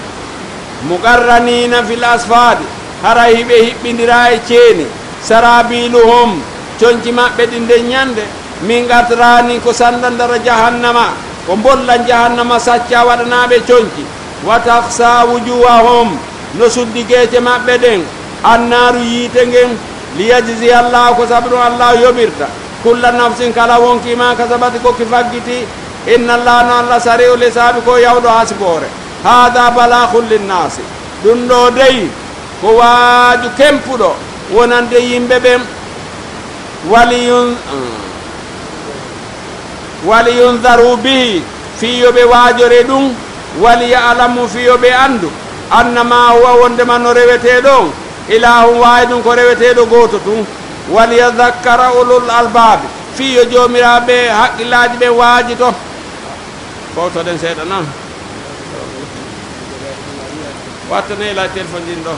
muqarranina fil asfadi hara hiɓe hiɓɓidira e ceeni sarabiluhum coñci maɓɓe ɗi nde ñande min gatrani ko sandandara jahannama ko bollan jahannama sacca waɗanaɓe coñci wa tahsa wujuhahum no suddi gueece maɓɓe ɗen annaru yiite ngen liyajzi Allah ko sabu ɗum Allah yoɓirta kulla nafsin kala wonkima kasabati kokki faggiti inna Allah no Allah sari'u lisabi ko yawɗo hasibore hada balahul linnasi ɗum ɗo dey ko waaju kempuɗo wonande yimɓe ɓen waliyundaru bihi fiyoɓe waajore ɗum waliya'lamu fiyoɓe andu annama huwa wondema no rewete ɗon ilahum wahidun ko reweteɗo goto tun waliyadhakkara ulul albabi fiyo jomiraɓe haqqillaji ɓe waaji to fowtoɗen seeɗa noon wattane ila téléphone ɗin ɗo